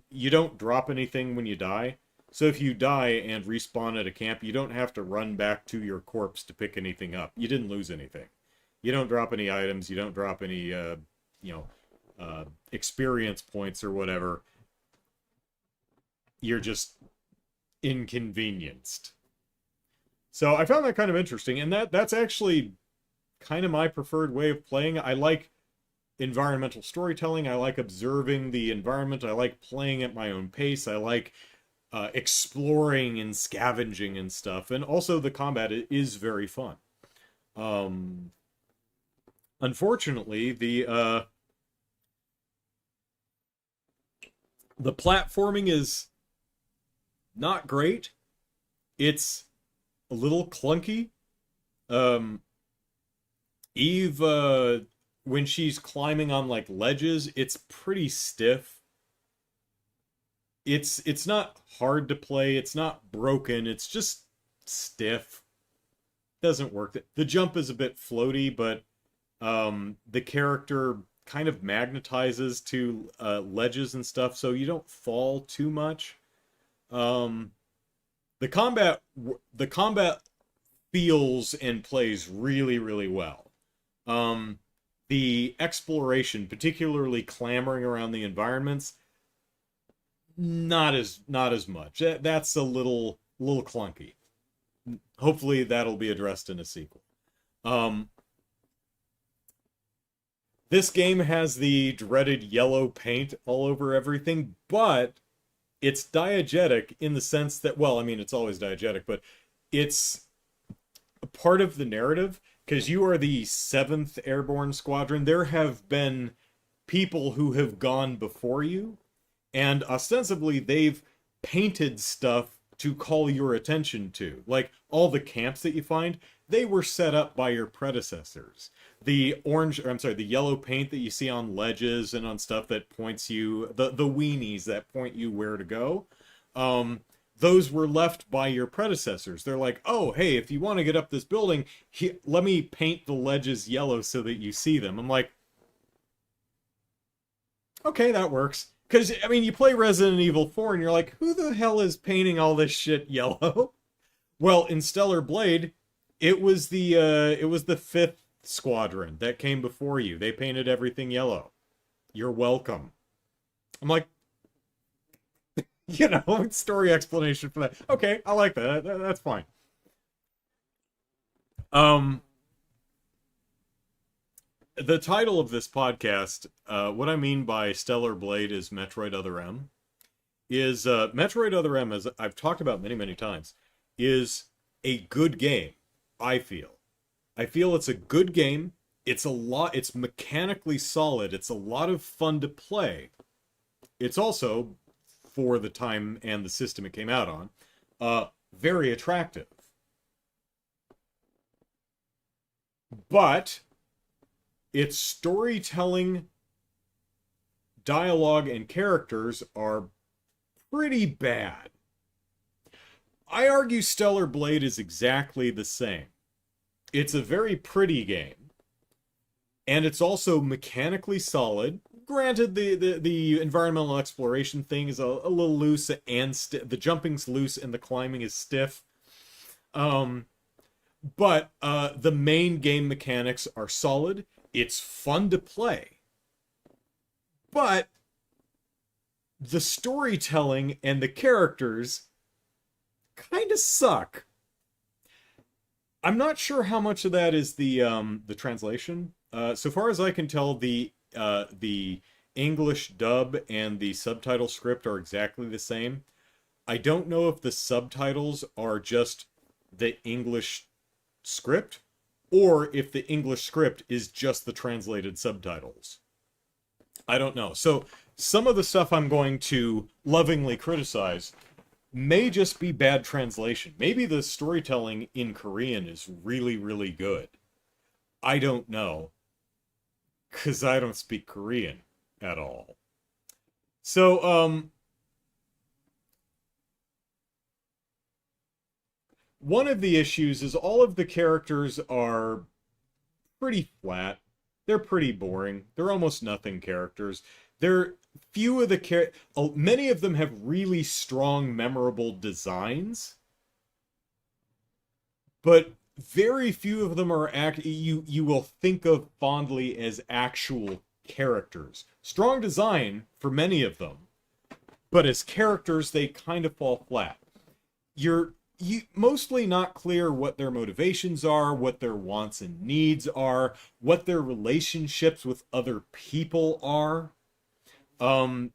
you don't drop anything when you die. So if you die and respawn at a camp, you don't have to run back to your corpse to pick anything up. You didn't lose anything. You don't drop any items. You don't drop any, experience points or whatever. You're just inconvenienced. So I found that kind of interesting, and that's actually kind of my preferred way of playing. I like environmental storytelling. I like observing the environment. I like playing at my own pace. I like exploring and scavenging and stuff. And also the combat is very fun. Um, Unfortunately, the platforming is not great. It's a little clunky. Um, Eve, when she's climbing on like ledges, it's pretty stiff. It's not hard to play. It's not broken. It's just stiff. Doesn't work. The jump is a bit floaty, but the character kind of magnetizes to ledges and stuff, so you don't fall too much. Um, the combat feels and plays really, really well. Um, the exploration, particularly clambering around the environments, not as much. That's a little clunky. Hopefully that'll be addressed in a sequel. Um, this game has the dreaded yellow paint all over everything, but it's diegetic in the sense that, well, I mean, it's always diegetic, but it's a part of the narrative because you are the 7th Airborne Squadron. There have been people who have gone before you, and ostensibly they've painted stuff to call your attention to. Like all the camps that you find, they were set up by your predecessors. The orange, or I'm sorry, the yellow paint that you see on ledges and on stuff that points you, the weenies that point you where to go, those were left by your predecessors. They're like, oh, hey, if you want to get up this building, let me paint the ledges yellow so that you see them. I'm like, okay, that works. Because, I mean, you play Resident Evil 4 and you're like, who the hell is painting all this shit yellow? Well, in Stellar Blade, it was the 5th Squadron that came before you. They painted everything yellow. You're welcome. I'm like, story explanation for that. Okay, I like that. That's fine. Um, the title of this podcast, what I mean by Stellar Blade is Metroid Other M, is Metroid Other M, as I've talked about many, many times, is a good game, I feel. I feel it's a good game. It's mechanically solid. It's a lot of fun to play. It's also, for the time and the system it came out on, very attractive. But its storytelling, dialogue, and characters are pretty bad. I argue Stellar Blade is exactly the same. It's a very pretty game, and it's also mechanically solid. Granted, the environmental exploration thing is a little loose, and the jumping's loose and the climbing is stiff. But the main game mechanics are solid. It's fun to play. But the storytelling and the characters kind of suck. I'm not sure how much of that is the translation. So far as I can tell, the English dub and the subtitle script are exactly the same. I don't know if the subtitles are just the English script or if the English script is just the translated subtitles. I don't know. So some of the stuff I'm going to lovingly criticize may just be bad translation. Maybe the storytelling in Korean is really, really good. I don't know, because I don't speak Korean at all. So, one of the issues is all of the characters are pretty flat. They're pretty boring. They're almost nothing characters. They're few of the many of them have really strong, memorable designs, but very few of them are you will think of fondly as actual characters. Strong design for many of them, but as characters they kind of fall flat. You mostly not clear what their motivations are, what their wants and needs are, what their relationships with other people are, um,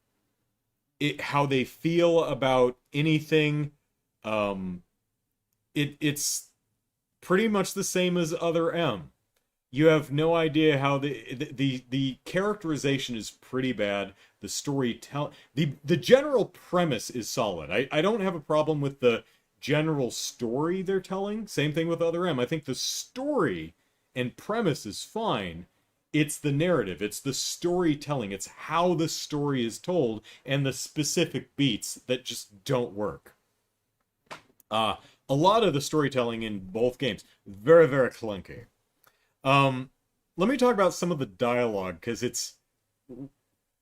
how they feel about anything. Um, it's pretty much the same as other M. You have no idea how the characterization is pretty bad. The storytelling, the general premise is solid. I don't have a problem with the general story they're telling. Same thing with other M. I think the story and premise is fine. It's the narrative, it's the storytelling, it's how the story is told, and the specific beats that just don't work. A lot of the storytelling in both games, very, very clunky. Um, Let me talk about some of the dialogue because it's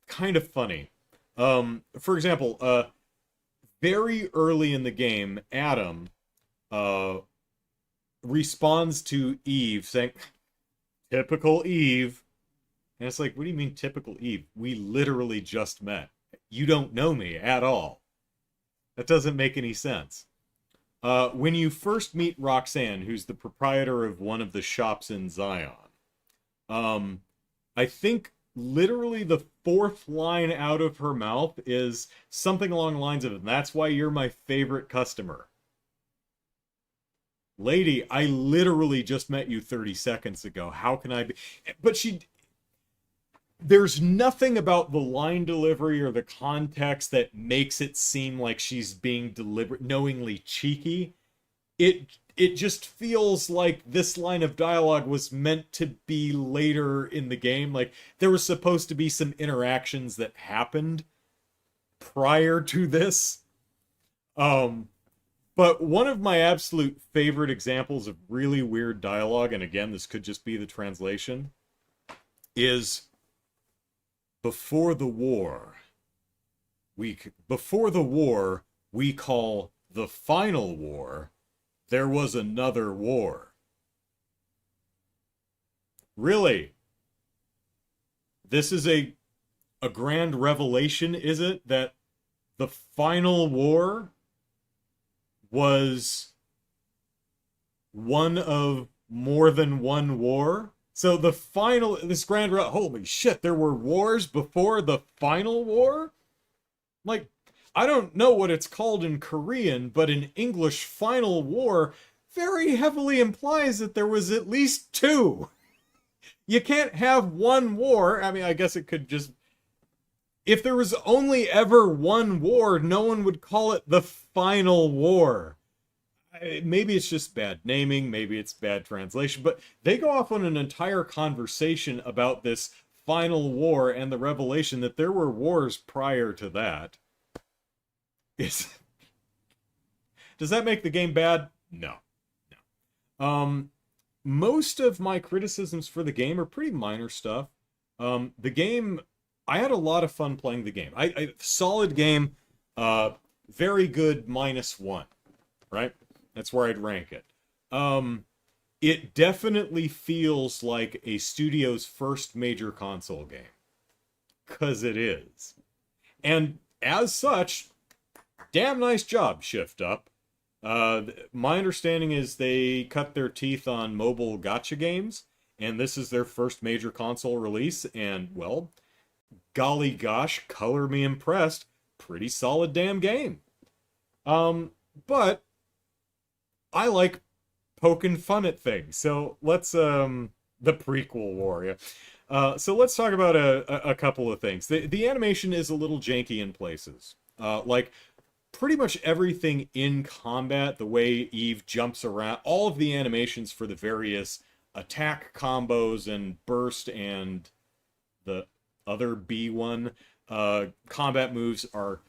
kind of funny. For example, very early in the game, Adam uh, responds to Eve saying, "Typical Eve." And it's like, what do you mean typical Eve? We literally just met. You don't know me at all. That doesn't make any sense. When you first meet Roxanne, who's the proprietor of one of the shops in Zion, um, I think literally the fourth line out of her mouth is something along the lines of, "That's why you're my favorite customer." Lady, I literally just met you 30 seconds ago. How can I be? But there's nothing about the line delivery or the context that makes it seem like she's being deliberate, knowingly cheeky. It just feels like this line of dialogue was meant to be later in the game. Like there was supposed to be some interactions that happened prior to this. But one of my absolute favorite examples of really weird dialogue, and again, this could just be the translation, is before the war, we call the final war, there was another war. Really? This is a grand revelation, is it? That the final war was one of more than one war? So the final, this holy shit, there were wars before the final war? Like, I don't know what it's called in Korean, but in English, final war very heavily implies that there was at least two. You can't have one war. I mean, I guess it could just... If there was only ever one war, no one would call it the final war. Maybe it's just bad naming, maybe it's bad translation, but they go off on an entire conversation about this final war and the revelation that there were wars prior to that. Is... Does that make the game bad? No. Most of my criticisms for the game are pretty minor stuff. The game, I had a lot of fun playing the game. Solid game, very good -1, right? That's where I'd rank it. It definitely feels like a studio's first major console game. 'Cause it is. And as such, damn nice job, Shift Up. My understanding is they cut their teeth on mobile gacha games, and this is their first major console release, and, well, golly gosh, color me impressed. Pretty solid damn game. But I like poking fun at things, so let's, the prequel war, yeah. So let's talk about a couple of things. The animation is a little janky in places. Like, pretty much everything in combat, the way Eve jumps around, all of the animations for the various attack combos and burst and the other B1 combat moves are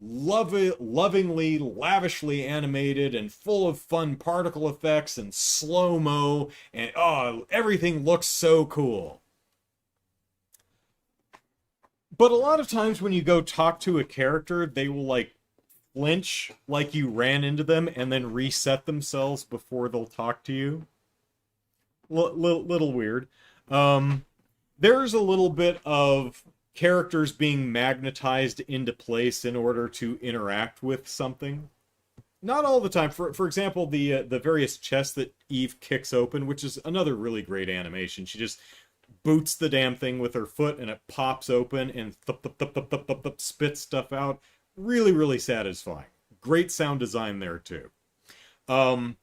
lovingly, lavishly animated and full of fun particle effects and slow-mo, and everything looks so cool. But a lot of times when you go talk to a character, they will, like, flinch like you ran into them and then reset themselves before they'll talk to you. little weird. Um, there's a little bit of characters being magnetized into place in order to interact with something. Not all the time. For example, the various chests that Eve kicks open, which is another really great animation. She just boots the damn thing with her foot and it pops open and spits stuff out. Really, really satisfying. Great sound design there too. Um,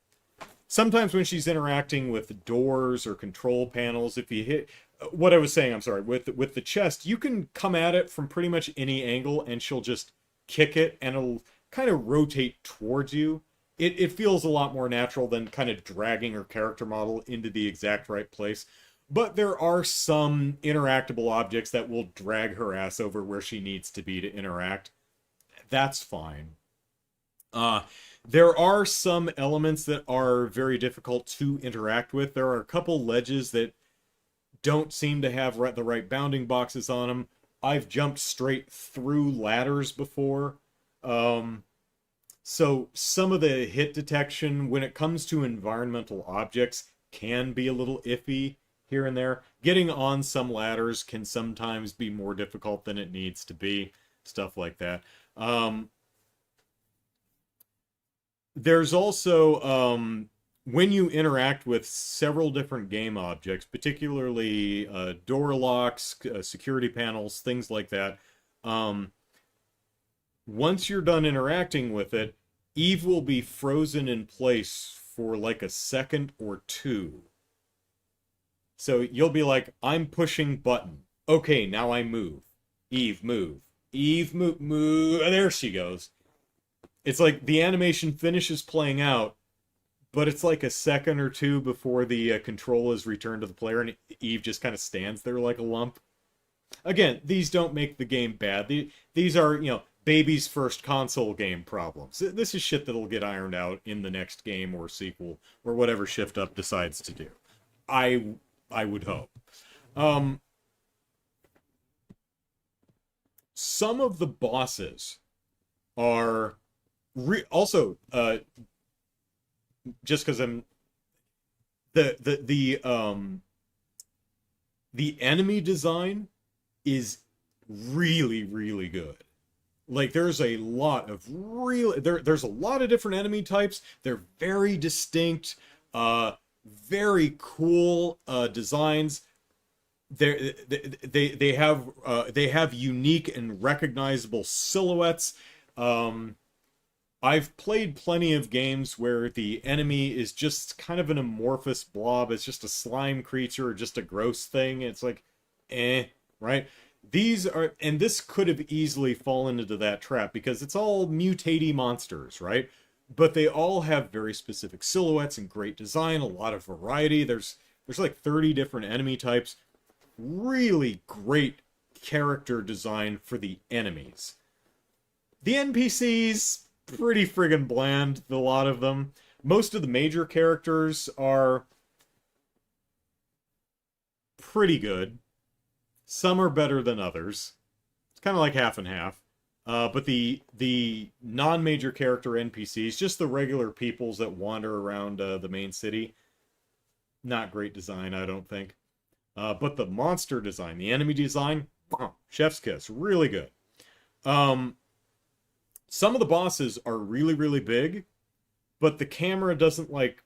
Sometimes when she's interacting with doors or control panels, if you hit what I was saying, I'm sorry, with the chest, you can come at it from pretty much any angle and she'll just kick it and it'll kind of rotate towards you. It feels a lot more natural than kind of dragging her character model into the exact right place. But there are some interactable objects that will drag her ass over where she needs to be to interact. That's fine. Uh, there are some elements that are very difficult to interact with. There are a couple ledges that don't seem to have the right bounding boxes on them. I've jumped straight through ladders before. Um, so some of the hit detection when it comes to environmental objects can be a little iffy here and there. Getting on some ladders can sometimes be more difficult than it needs to be. Stuff like that. There's also when you interact with several different game objects, particularly door locks, security panels, things like that. Um, Once you're done interacting with it, Eve will be frozen in place for like a second or two. So you'll be like, I'm pushing button. Okay, now I move. Eve, move. Eve, move, move. There she goes. It's like the animation finishes playing out, but it's like a second or two before the control is returned to the player, and Eve just kind of stands there like a lump. Again, these don't make the game bad. These are, baby's first console game problems. This is shit that'll get ironed out in the next game or sequel or whatever Shift Up decides to do. I would hope. Um, some of the bosses are also just because I'm the enemy design is really really good. Like there's a lot of there's a lot of different enemy types. They're very distinct, very cool designs. They have unique and recognizable silhouettes. I've played plenty of games where the enemy is just kind of an amorphous blob. It's just a slime creature or just a gross thing. It's like, right? These are, and this could have easily fallen into that trap because it's all mutaty monsters, right? But they all have very specific silhouettes and great design, a lot of variety. There's like 30 different enemy types. Really great character design for the enemies. The NPCs, pretty friggin' bland, a lot of them. Most of the major characters are pretty good. Some are better than others. It's kind of like half and half. But the non-major character NPCs, just the regular peoples that wander around the main city, not great design, I don't think. But the monster design, the enemy design, chef's kiss, really good. Some of the bosses are really, really big, but the camera doesn't, like,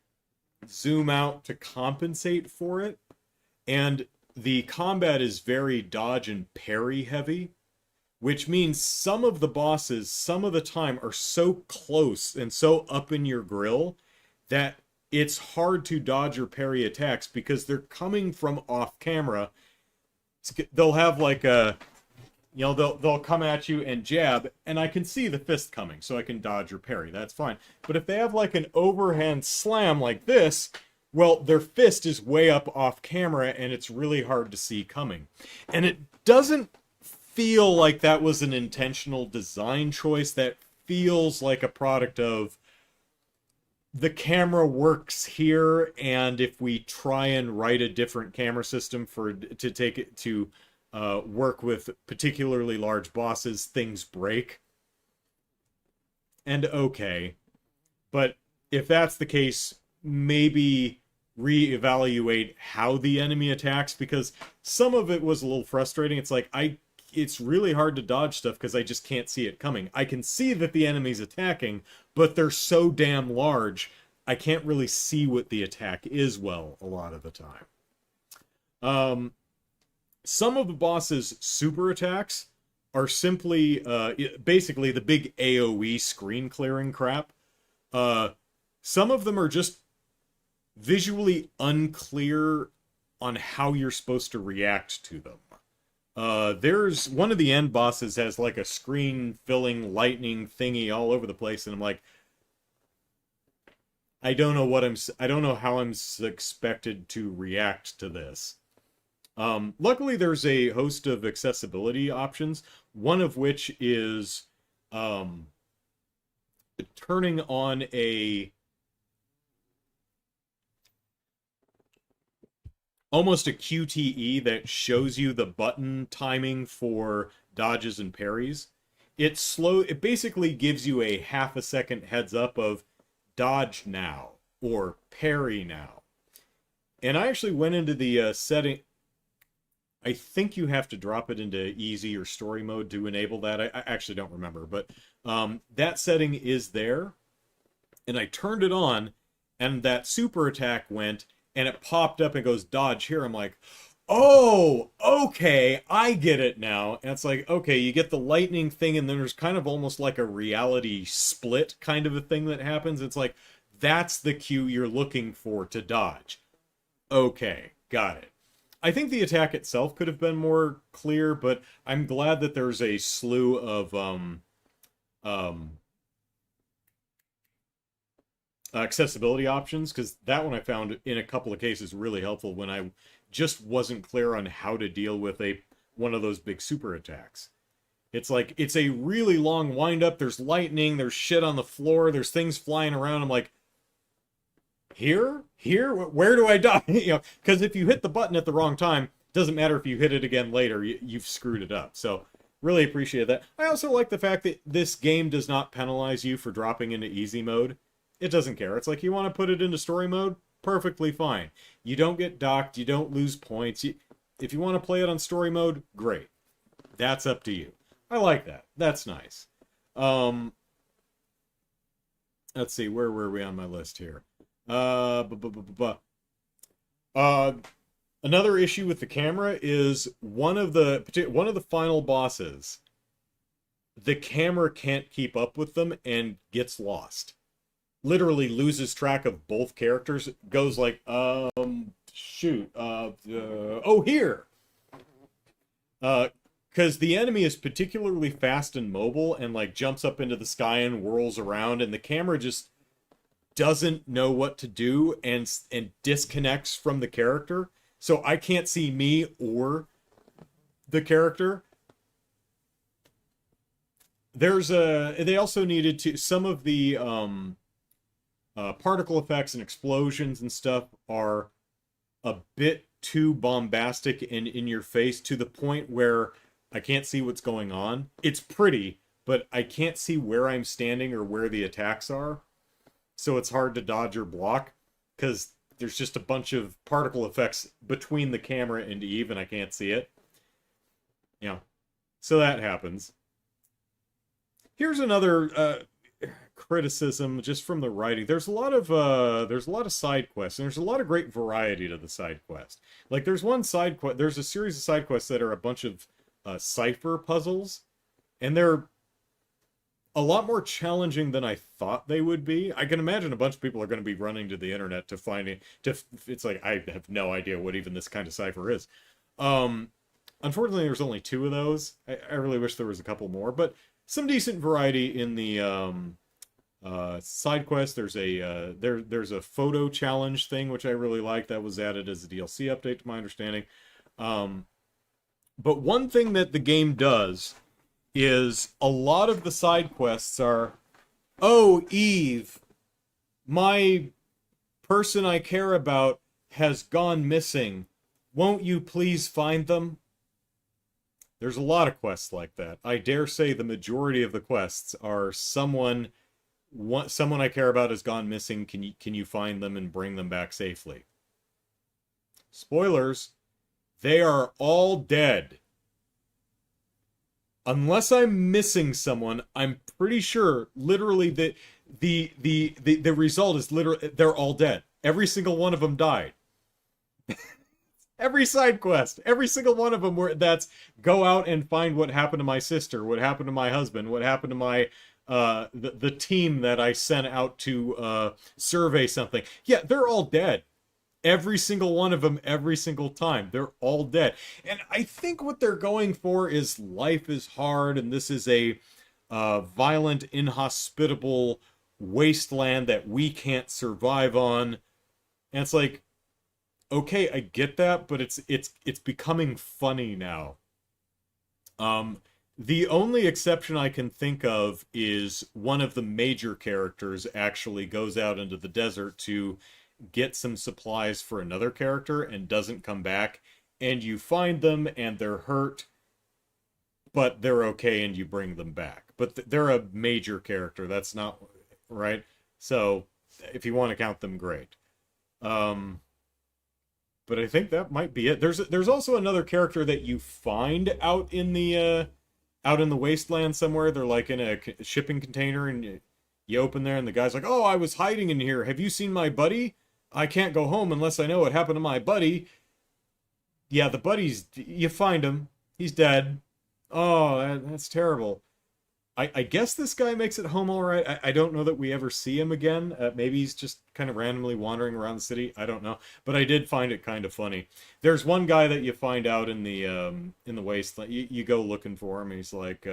zoom out to compensate for it. And the combat is very dodge and parry heavy, which means some of the bosses, some of the time, are so close and so up in your grill that it's hard to dodge or parry attacks because they're coming from off camera. They'll have like a... they'll come at you and jab, and I can see the fist coming, so I can dodge or parry. That's fine. But if they have like an overhand slam like this, well, their fist is way up off camera, and it's really hard to see coming. And it doesn't feel like that was an intentional design choice. That feels like a product of the camera works here, and if we try and write a different camera system to take it to work with particularly large bosses, things break. And okay. But if that's the case, maybe reevaluate how the enemy attacks, because some of it was a little frustrating. It's like it's really hard to dodge stuff because I just can't see it coming. I can see that the enemy's attacking, but they're so damn large, I can't really see what the attack is well a lot of the time. Some of the boss's super attacks are simply basically the big AoE screen clearing crap. Some of them are just visually unclear on how you're supposed to react to them. There's one of the end bosses has like a screen filling lightning thingy all over the place, and I'm like, I don't know how I'm expected to react to this. Luckily, there's a host of accessibility options, one of which is turning on almost a QTE that shows you the button timing for dodges and parries. It basically gives you a half a second heads up of dodge now or parry now. And I actually went into the setting. I think you have to drop it into easy or story mode to enable that. I actually don't remember, but that setting is there. And I turned it on, and that super attack went, and it popped up and goes, dodge here. I'm like, oh, okay, I get it now. And it's like, okay, you get the lightning thing, and then there's kind of almost like a reality split kind of a thing that happens. It's like, that's the cue you're looking for to dodge. Okay, got it. I think the attack itself could have been more clear, but I'm glad that there's a slew of accessibility options, because that one I found in a couple of cases really helpful when I just wasn't clear on how to deal with one of those big super attacks. It's like, it's a really long wind up, there's lightning, there's shit on the floor, there's things flying around. I'm like, here, where do I die? Because if you hit the button at the wrong time, it doesn't matter if you hit it again later, you've screwed it up. So really appreciate that. I also like the fact that this game does not penalize you for dropping into easy mode. It doesn't care. It's like, you want to put it into story mode, perfectly fine. You don't get docked, you don't lose points. If you want to play it on story mode, great. That's up to you. I like that. That's nice. Let's see, where were we on my list here? Another issue with the camera is one of the final bosses. The camera can't keep up with them and gets lost. Literally loses track of both characters. Goes like, shoot, oh, here. Because the enemy is particularly fast and mobile, and like jumps up into the sky and whirls around, and the camera just doesn't know what to do and disconnects from the character. So I can't see me or the character. They also needed to, some of the particle effects and explosions and stuff are a bit too bombastic and in your face, to the point where I can't see what's going on. It's pretty, but I can't see where I'm standing or where the attacks are. So it's hard to dodge or block, because there's just a bunch of particle effects between the camera and Eve, and I can't see it. So that happens. Here's another criticism just from the writing. There's a lot of side quests, and there's a lot of great variety to the side quest. Like, there's a series of side quests that are a bunch of cipher puzzles, and they're a lot more challenging than I thought they would be. I can imagine a bunch of people are going to be running to the internet to find it. It's like, I have no idea what even this kind of cipher is. Unfortunately, there's only 2 of those. I really wish there was a couple more, but some decent variety in the side quest. There's a photo challenge thing, which I really like. That was added as a DLC update, to my understanding. But one thing that the game does is a lot of the side quests are, oh, Eve, my person I care about has gone missing. Won't you please find them? There's a lot of quests like that. I dare say the majority of the quests are someone I care about has gone missing. Can you find them and bring them back safely? spoilers, they are all dead. Unless I'm missing someone, I'm pretty sure literally that the result is literally they're all dead. Every single one of them died. Every side quest, every single one of them were that's go out and find what happened to my sister, what happened to my husband, what happened to my the team that I sent out to survey something. Yeah, they're all dead. Every single one of them, every single time. They're all dead. And I think what they're going for is life is hard, and this is a violent, inhospitable wasteland that we can't survive on. And it's like, okay, I get that, but it's becoming funny now. The only exception I can think of is one of the major characters actually goes out into the desert to get some supplies for another character and doesn't come back, and you find them and they're hurt, but they're okay and you bring them back. But they're a major character. That's not right. So if you want to count them, great. But I think that might be it. There's also another character that you find out in the wasteland somewhere. They're like in a shipping container, and you open there, and the guy's like, "Oh, I was hiding in here. Have you seen my buddy? I can't go home unless I know what happened to my buddy." Yeah, the buddy's you find him. He's dead. Oh, that's terrible. I guess this guy makes it home all right. I don't know that we ever see him again. Maybe he's just kind of randomly wandering around the city. I don't know, but I did find it kind of funny. There's one guy that you find out in the wasteland. You go looking for him, and he's like,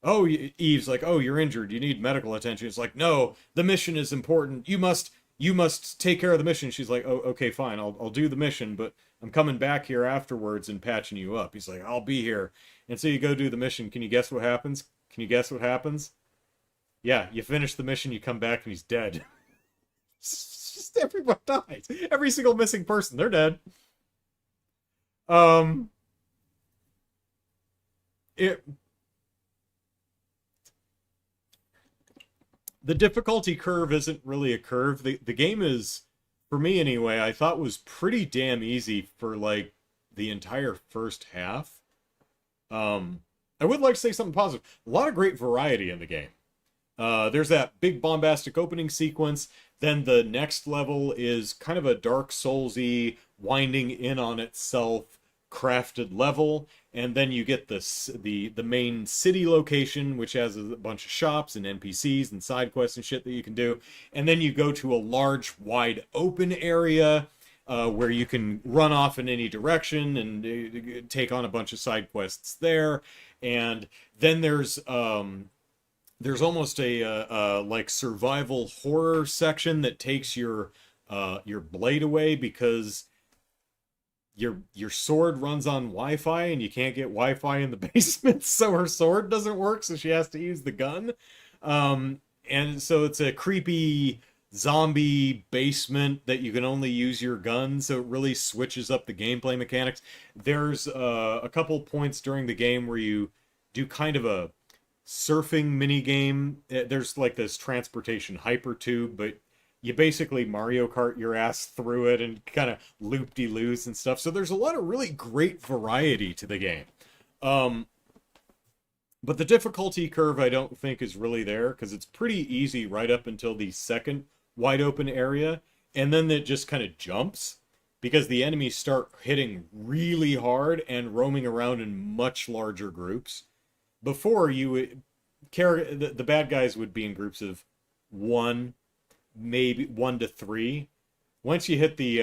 "Oh, Eve's like, oh, you're injured. You need medical attention." It's like, "No, the mission is important. You must take care of the mission." She's like, "Oh, okay, fine. I'll do the mission, but I'm coming back here afterwards and patching you up." He's like, "I'll be here." And so you go do the mission. Can you guess what happens? Can you guess what happens? Yeah, you finish the mission, you come back, and he's dead. Just everyone dies. Every single missing person, they're dead. Um, it the difficulty curve isn't really a curve. The game is, for me anyway, I thought was pretty damn easy for like the entire first half. Um, I would like to say something positive. A lot of great variety in the game. There's that big bombastic opening sequence. Then the next level is kind of a Dark Soulsy, winding in on itself, crafted level. And then you get the main city location, which has a bunch of shops and NPCs and side quests and shit that you can do. And then you go to a large, wide open area where you can run off in any direction and take on a bunch of side quests there. And then there's almost a like survival horror section that takes your blade away because your sword runs on Wi-Fi and you can't get Wi-Fi in the basement, so her sword doesn't work, so she has to use the gun. And so it's a creepy zombie basement that you can only use your gun, so it really switches up the gameplay mechanics. There's a couple points during the game where you do kind of a surfing mini game. There's like this transportation hyper tube, but you basically Mario Kart your ass through it and kind of loop-de-loos and stuff. So there's a lot of really great variety to the game. But the difficulty curve I don't think is really there because it's pretty easy right up until the second wide open area, and then it just kind of jumps because the enemies start hitting really hard and roaming around in much larger groups. Before you would the bad guys would be in groups of one, maybe 1 to 3. Once you hit the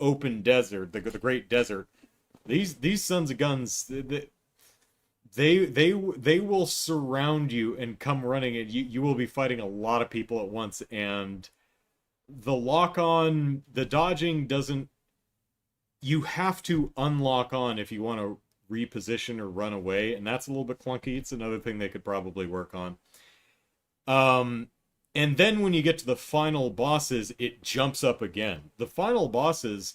open desert, the great desert, these sons of guns, they will surround you and come running, and you will be fighting a lot of people at once. And the the dodging doesn't. You have to unlock on if you want to reposition or run away, and that's a little bit clunky. It's another thing they could probably work on. And then when you get to the final bosses, it jumps up again. The final bosses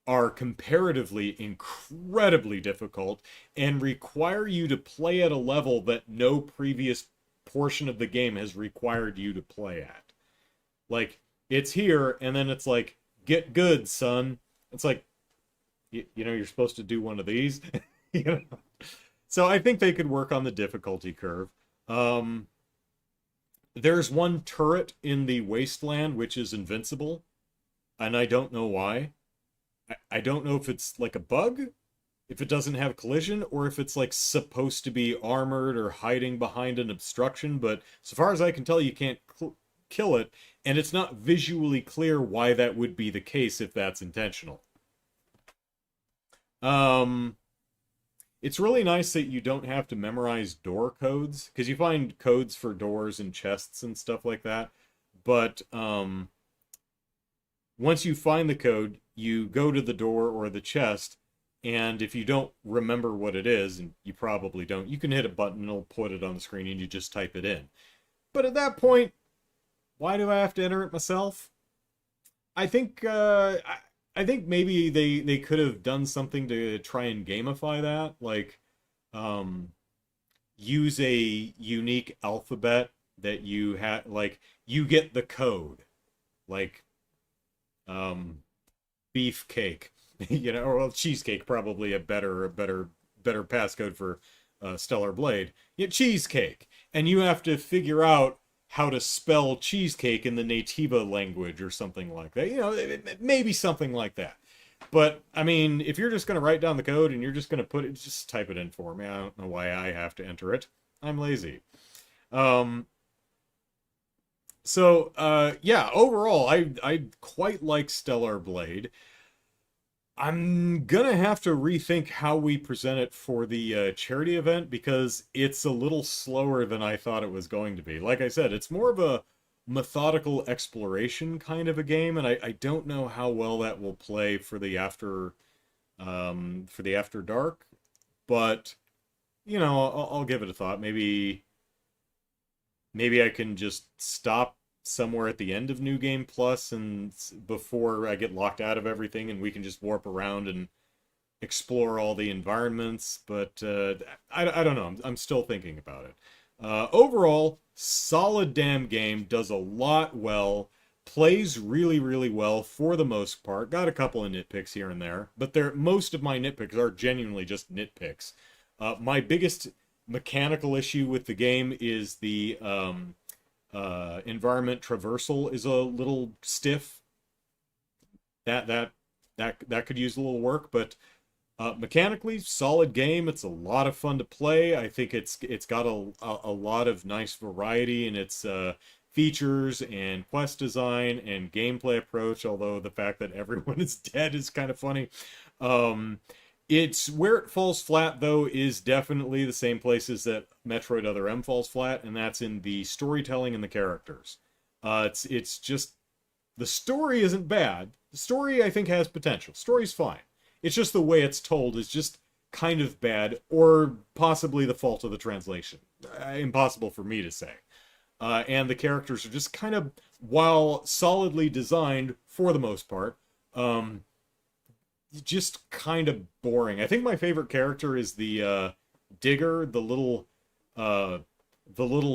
are comparatively incredibly difficult and require you to play at a level that no previous portion of the game has required you to play at. Like, it's here, and then it's like, Get good, son. It's like, you're supposed to do one of these. you know? So I think they could work on the difficulty curve. Um, there's one turret in the wasteland which is invincible, and I don't know why. I don't know if it's like a bug, if it doesn't have collision, or if it's like supposed to be armored or hiding behind an obstruction, but so far as I can tell, you can't kill it, and it's not visually clear why that would be the case if that's intentional. Um, it's really nice that you don't have to memorize door codes, because you find codes for doors and chests and stuff like that. But once you find the code, you go to the door or the chest, and if you don't remember what it is, and you probably don't, you can hit a button and it'll put it on the screen and you just type it in. But at that point, why do I have to enter it myself? I think I think maybe they could have done something to try and gamify that, like um, use a unique alphabet that you had, like you get the code, like um, beefcake, or well, cheesecake probably a better passcode for Stellar Blade. Cheesecake, and you have to figure out how to spell cheesecake in the Nativa language or something like that. Maybe something like that. But I mean, if you're just going to write down the code and you're just going to put it, just type it in for me. I don't know why I have to enter it. I'm lazy. Um, yeah, overall, I quite like Stellar Blade. I'm gonna have to rethink how we present it for the charity event because it's a little slower than I thought it was going to be. Like I said, it's more of a methodical exploration kind of a game, and I don't know how well that will play for the after dark. But I'll give it a thought. Maybe I can just stop somewhere at the end of New Game Plus and before I get locked out of everything, and we can just warp around and explore all the environments. But I don't know. I'm still thinking about it. Overall, solid damn game. Does a lot well. Plays really, really well for the most part. Got a couple of nitpicks here and there, but most of my nitpicks are genuinely just nitpicks. My biggest mechanical issue with the game is the environment traversal is a little stiff. That could use a little work, but mechanically solid game. It's a lot of fun to play. I think it's got a lot of nice variety in its features and quest design and gameplay approach. Although the fact that everyone is dead is kind of funny. It's where it falls flat, though, is definitely the same places that Metroid Other M falls flat, and that's in the storytelling and the characters. It's just the story isn't bad. The story I think has potential. Story's fine. It's just the way it's told is just kind of bad, or possibly the fault of the translation. Impossible for me to say. And the characters are just kind of, while solidly designed for the most part, just kind of boring. I think my favorite character is the digger, the little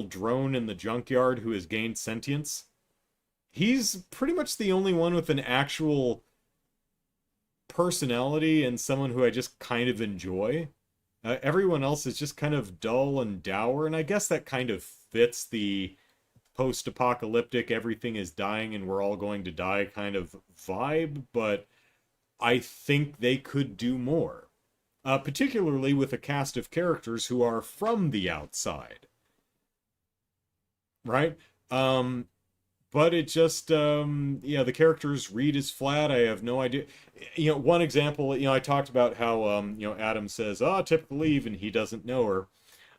drone in the junkyard who has gained sentience. He's pretty much the only one with an actual personality and someone who I just kind of enjoy. Everyone else is just kind of dull and dour, and I guess that kind of fits the post-apocalyptic, everything is dying and we're all going to die kind of vibe, but I think they could do more. Particularly with a cast of characters who are from the outside. Right? But it just, the characters read as flat. I have no idea. One example, I talked about how, Adam says, typical Eve, and he doesn't know her.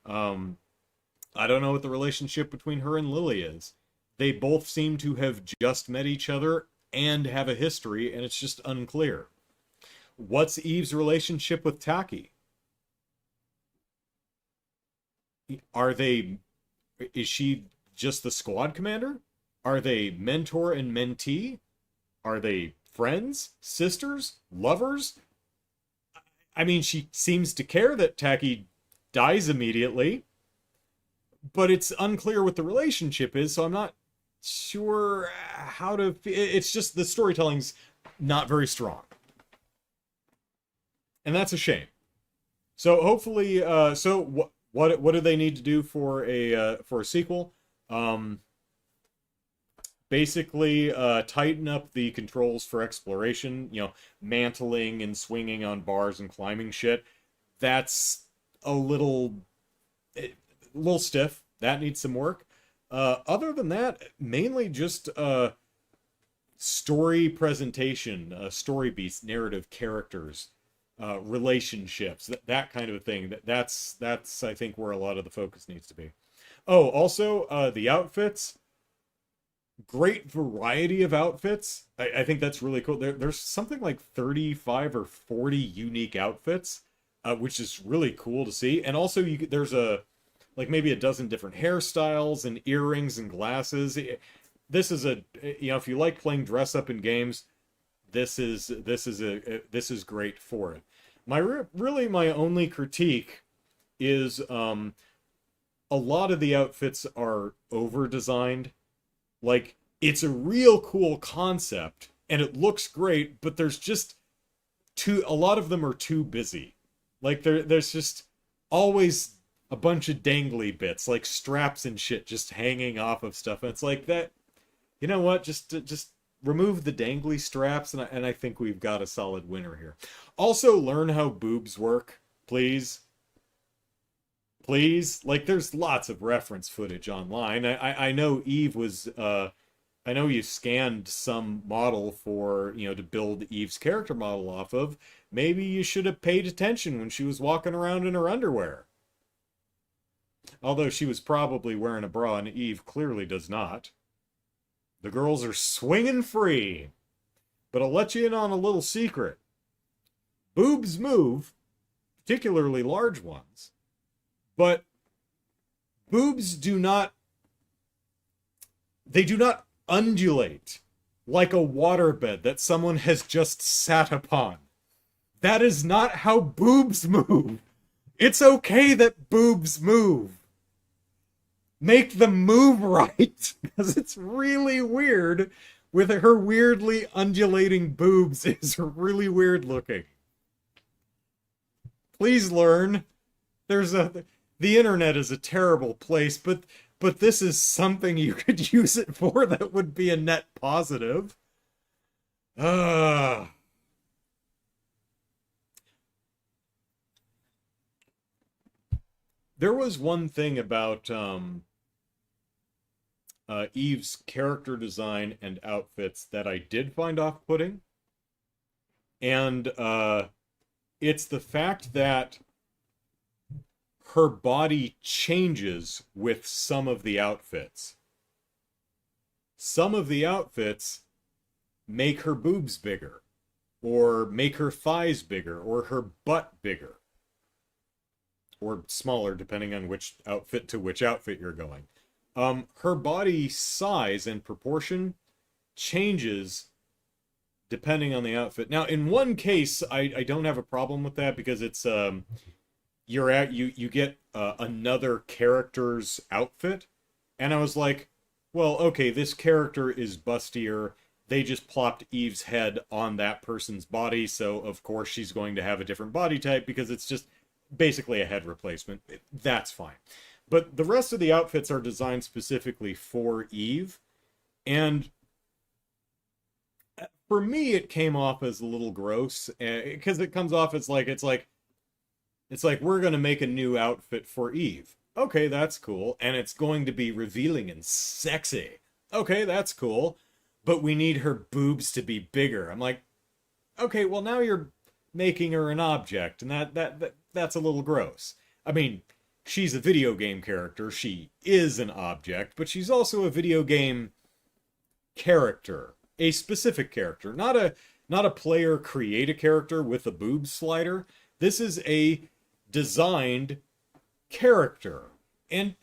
I don't know what the relationship between her and Lily is. They both seem to have just met each other and have a history, and it's just unclear. What's Eve's relationship with Taki? Are they... Is she just the squad commander? Are they mentor and mentee? Are they friends? Sisters? Lovers? I mean, she seems to care that Taki dies immediately, but it's unclear what the relationship is, so I'm not sure how to... It's just the storytelling's not very strong. And that's a shame. So hopefully, so what do they need to do for a sequel? Um, Basically, tighten up the controls for exploration. You know, mantling and swinging on bars and climbing shit. That's a little stiff. That needs some work. Other than that, mainly just story presentation, story beats, narrative characters, relationships, that kind of a thing. That's I think where a lot of the focus needs to be. Oh, also the outfits. Great variety of outfits. I think that's really cool. There's something like 35 or 40 unique outfits, which is really cool to see. And also, there's like maybe a dozen different hairstyles and earrings and glasses. This is if you like playing dress up in games, this is great for it. Really my only critique is a lot of the outfits are over designed. Like, it's a real cool concept and it looks great, but there's just a lot of them are too busy. Like, there's just always a bunch of dangly bits, like straps and shit just hanging off of stuff. And it's like that, you know what? Just remove the dangly straps, and I think we've got a solid winner here. Also, learn how boobs work, please. Please. Like, there's lots of reference footage online. I know Eve was I know you scanned some model for, to build Eve's character model off of. Maybe you should have paid attention when she was walking around in her underwear. Although she was probably wearing a bra, and Eve clearly does not. The girls are swinging free. But I'll let you in on a little secret. Boobs move, particularly large ones, but boobs do not undulate like a waterbed that someone has just sat upon. That is not how boobs move. It's okay that boobs move. Make them move right, because it's really weird with her weirdly undulating boobs. Is really weird looking. Please learn. The internet is a terrible place, but this is something you could use it for that would be a net positive. There was one thing about Eve's character design and outfits that I did find off-putting. And it's the fact that her body changes with some of the outfits. Some of the outfits make her boobs bigger, or make her thighs bigger, or her butt bigger, or smaller, depending on which outfit to which outfit you're going. Her body size and proportion changes depending on the outfit. Now, in one case, I don't have a problem with that, because it's you get another character's outfit, and I was like, well, okay, this character is bustier. They just plopped Eve's head on that person's body, so of course she's going to have a different body type, because it's just basically a head replacement. That's fine. But the rest of the outfits are designed specifically for Eve, and for me it came off as a little gross, because it comes off as like it's like we're going to make a new outfit for Eve. Okay, that's cool, and it's going to be revealing and sexy. Okay, that's cool, but we need her boobs to be bigger. I'm like, okay, well, now you're making her an object, and that's a little gross. I mean, she's a video game character. She is an object, but she's also a video game character, a specific character, not a player create a character with a boob slider. This is a designed character. And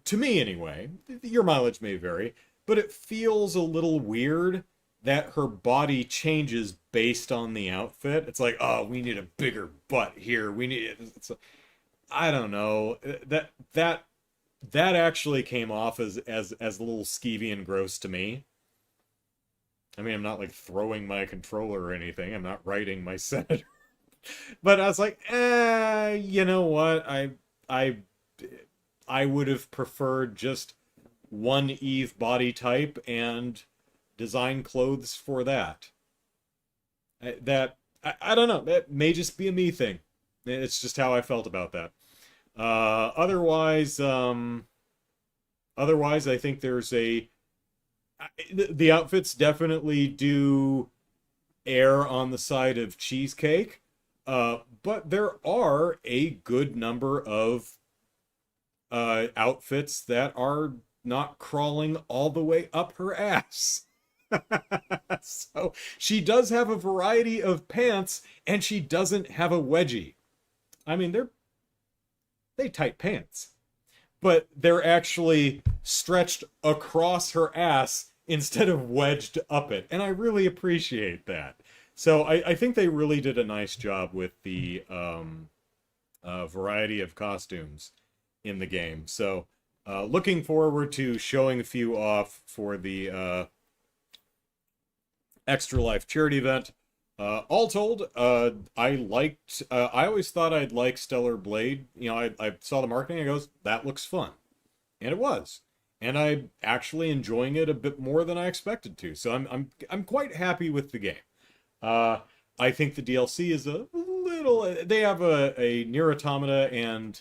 to me anyway, your mileage may vary, but it feels a little weird that her body changes based on the outfit. It's like, oh, we need a bigger butt here. I don't know. That actually came off as a little skeevy and gross to me. I mean, I'm not like throwing my controller or anything. I'm not writing my senator. But I was like, you know what? I I would have preferred just one Eve body type and design clothes for that. I don't know. That may just be a me thing. It's just how I felt about that. Otherwise, otherwise, I think there's a the outfits definitely do err on the side of cheesecake, but there are a good number of outfits that are not crawling all the way up her ass. So she does have a variety of pants, and she doesn't have a wedgie. I mean, they tight pants, but they're actually stretched across her ass instead of wedged up it, and I really appreciate that. So I think they really did a nice job with the variety of costumes in the game. So looking forward to showing a few off for the Extra Life charity event. All told, I liked. I always thought I'd like Stellar Blade. You know, I saw the marketing. I goes, that looks fun, and it was. And I'm actually enjoying it a bit more than I expected to. So I'm quite happy with the game. Uh, I think the DLC is a little. They have a Nier Automata and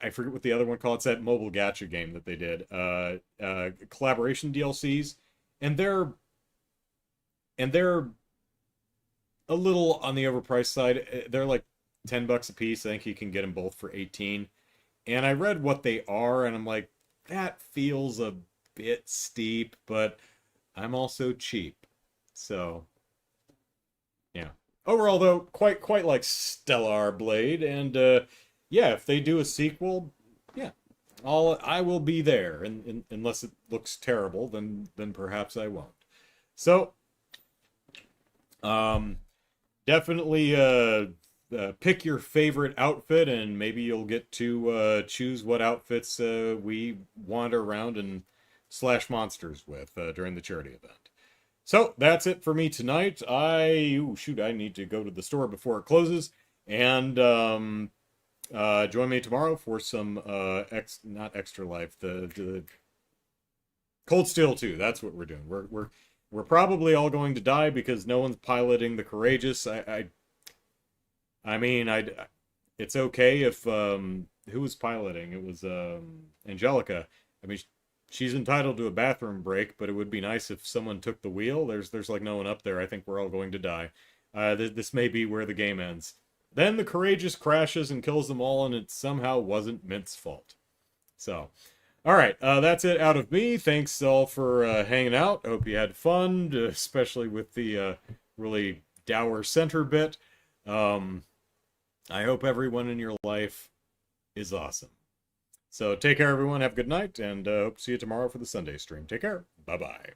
I forget what the other one called. It's that mobile gacha game that they did. Collaboration DLCs, and they're a little on the overpriced side. They're like $10 a piece. I think you can get them both for 18. And I read what they are, and I'm like, that feels a bit steep, but I'm also cheap. So, yeah. Overall, though, quite like Stellar Blade, and yeah, if they do a sequel, yeah, I will be there, and unless it looks terrible, then perhaps I won't. So, um, definitely pick your favorite outfit, and maybe you'll get to choose what outfits we wander around and slash monsters with during the charity event. So that's it for me tonight. Shoot, I need to go to the store before it closes, and join me tomorrow for some not Extra Life, the Cold Steel 2. That's what we're doing. We're probably all going to die because no one's piloting the Courageous. I mean, it's okay if who was piloting? It was Angelica. I mean, she's entitled to a bathroom break, but it would be nice if someone took the wheel. There's like no one up there. I think we're all going to die. This may be where the game ends. Then the Courageous crashes and kills them all, and it somehow wasn't Mint's fault. So, all right, that's it out of me. Thanks all for hanging out. Hope you had fun, especially with the really dour center bit. I hope everyone in your life is awesome. So take care, everyone. Have a good night, and hope to see you tomorrow for the Sunday stream. Take care. Bye-bye.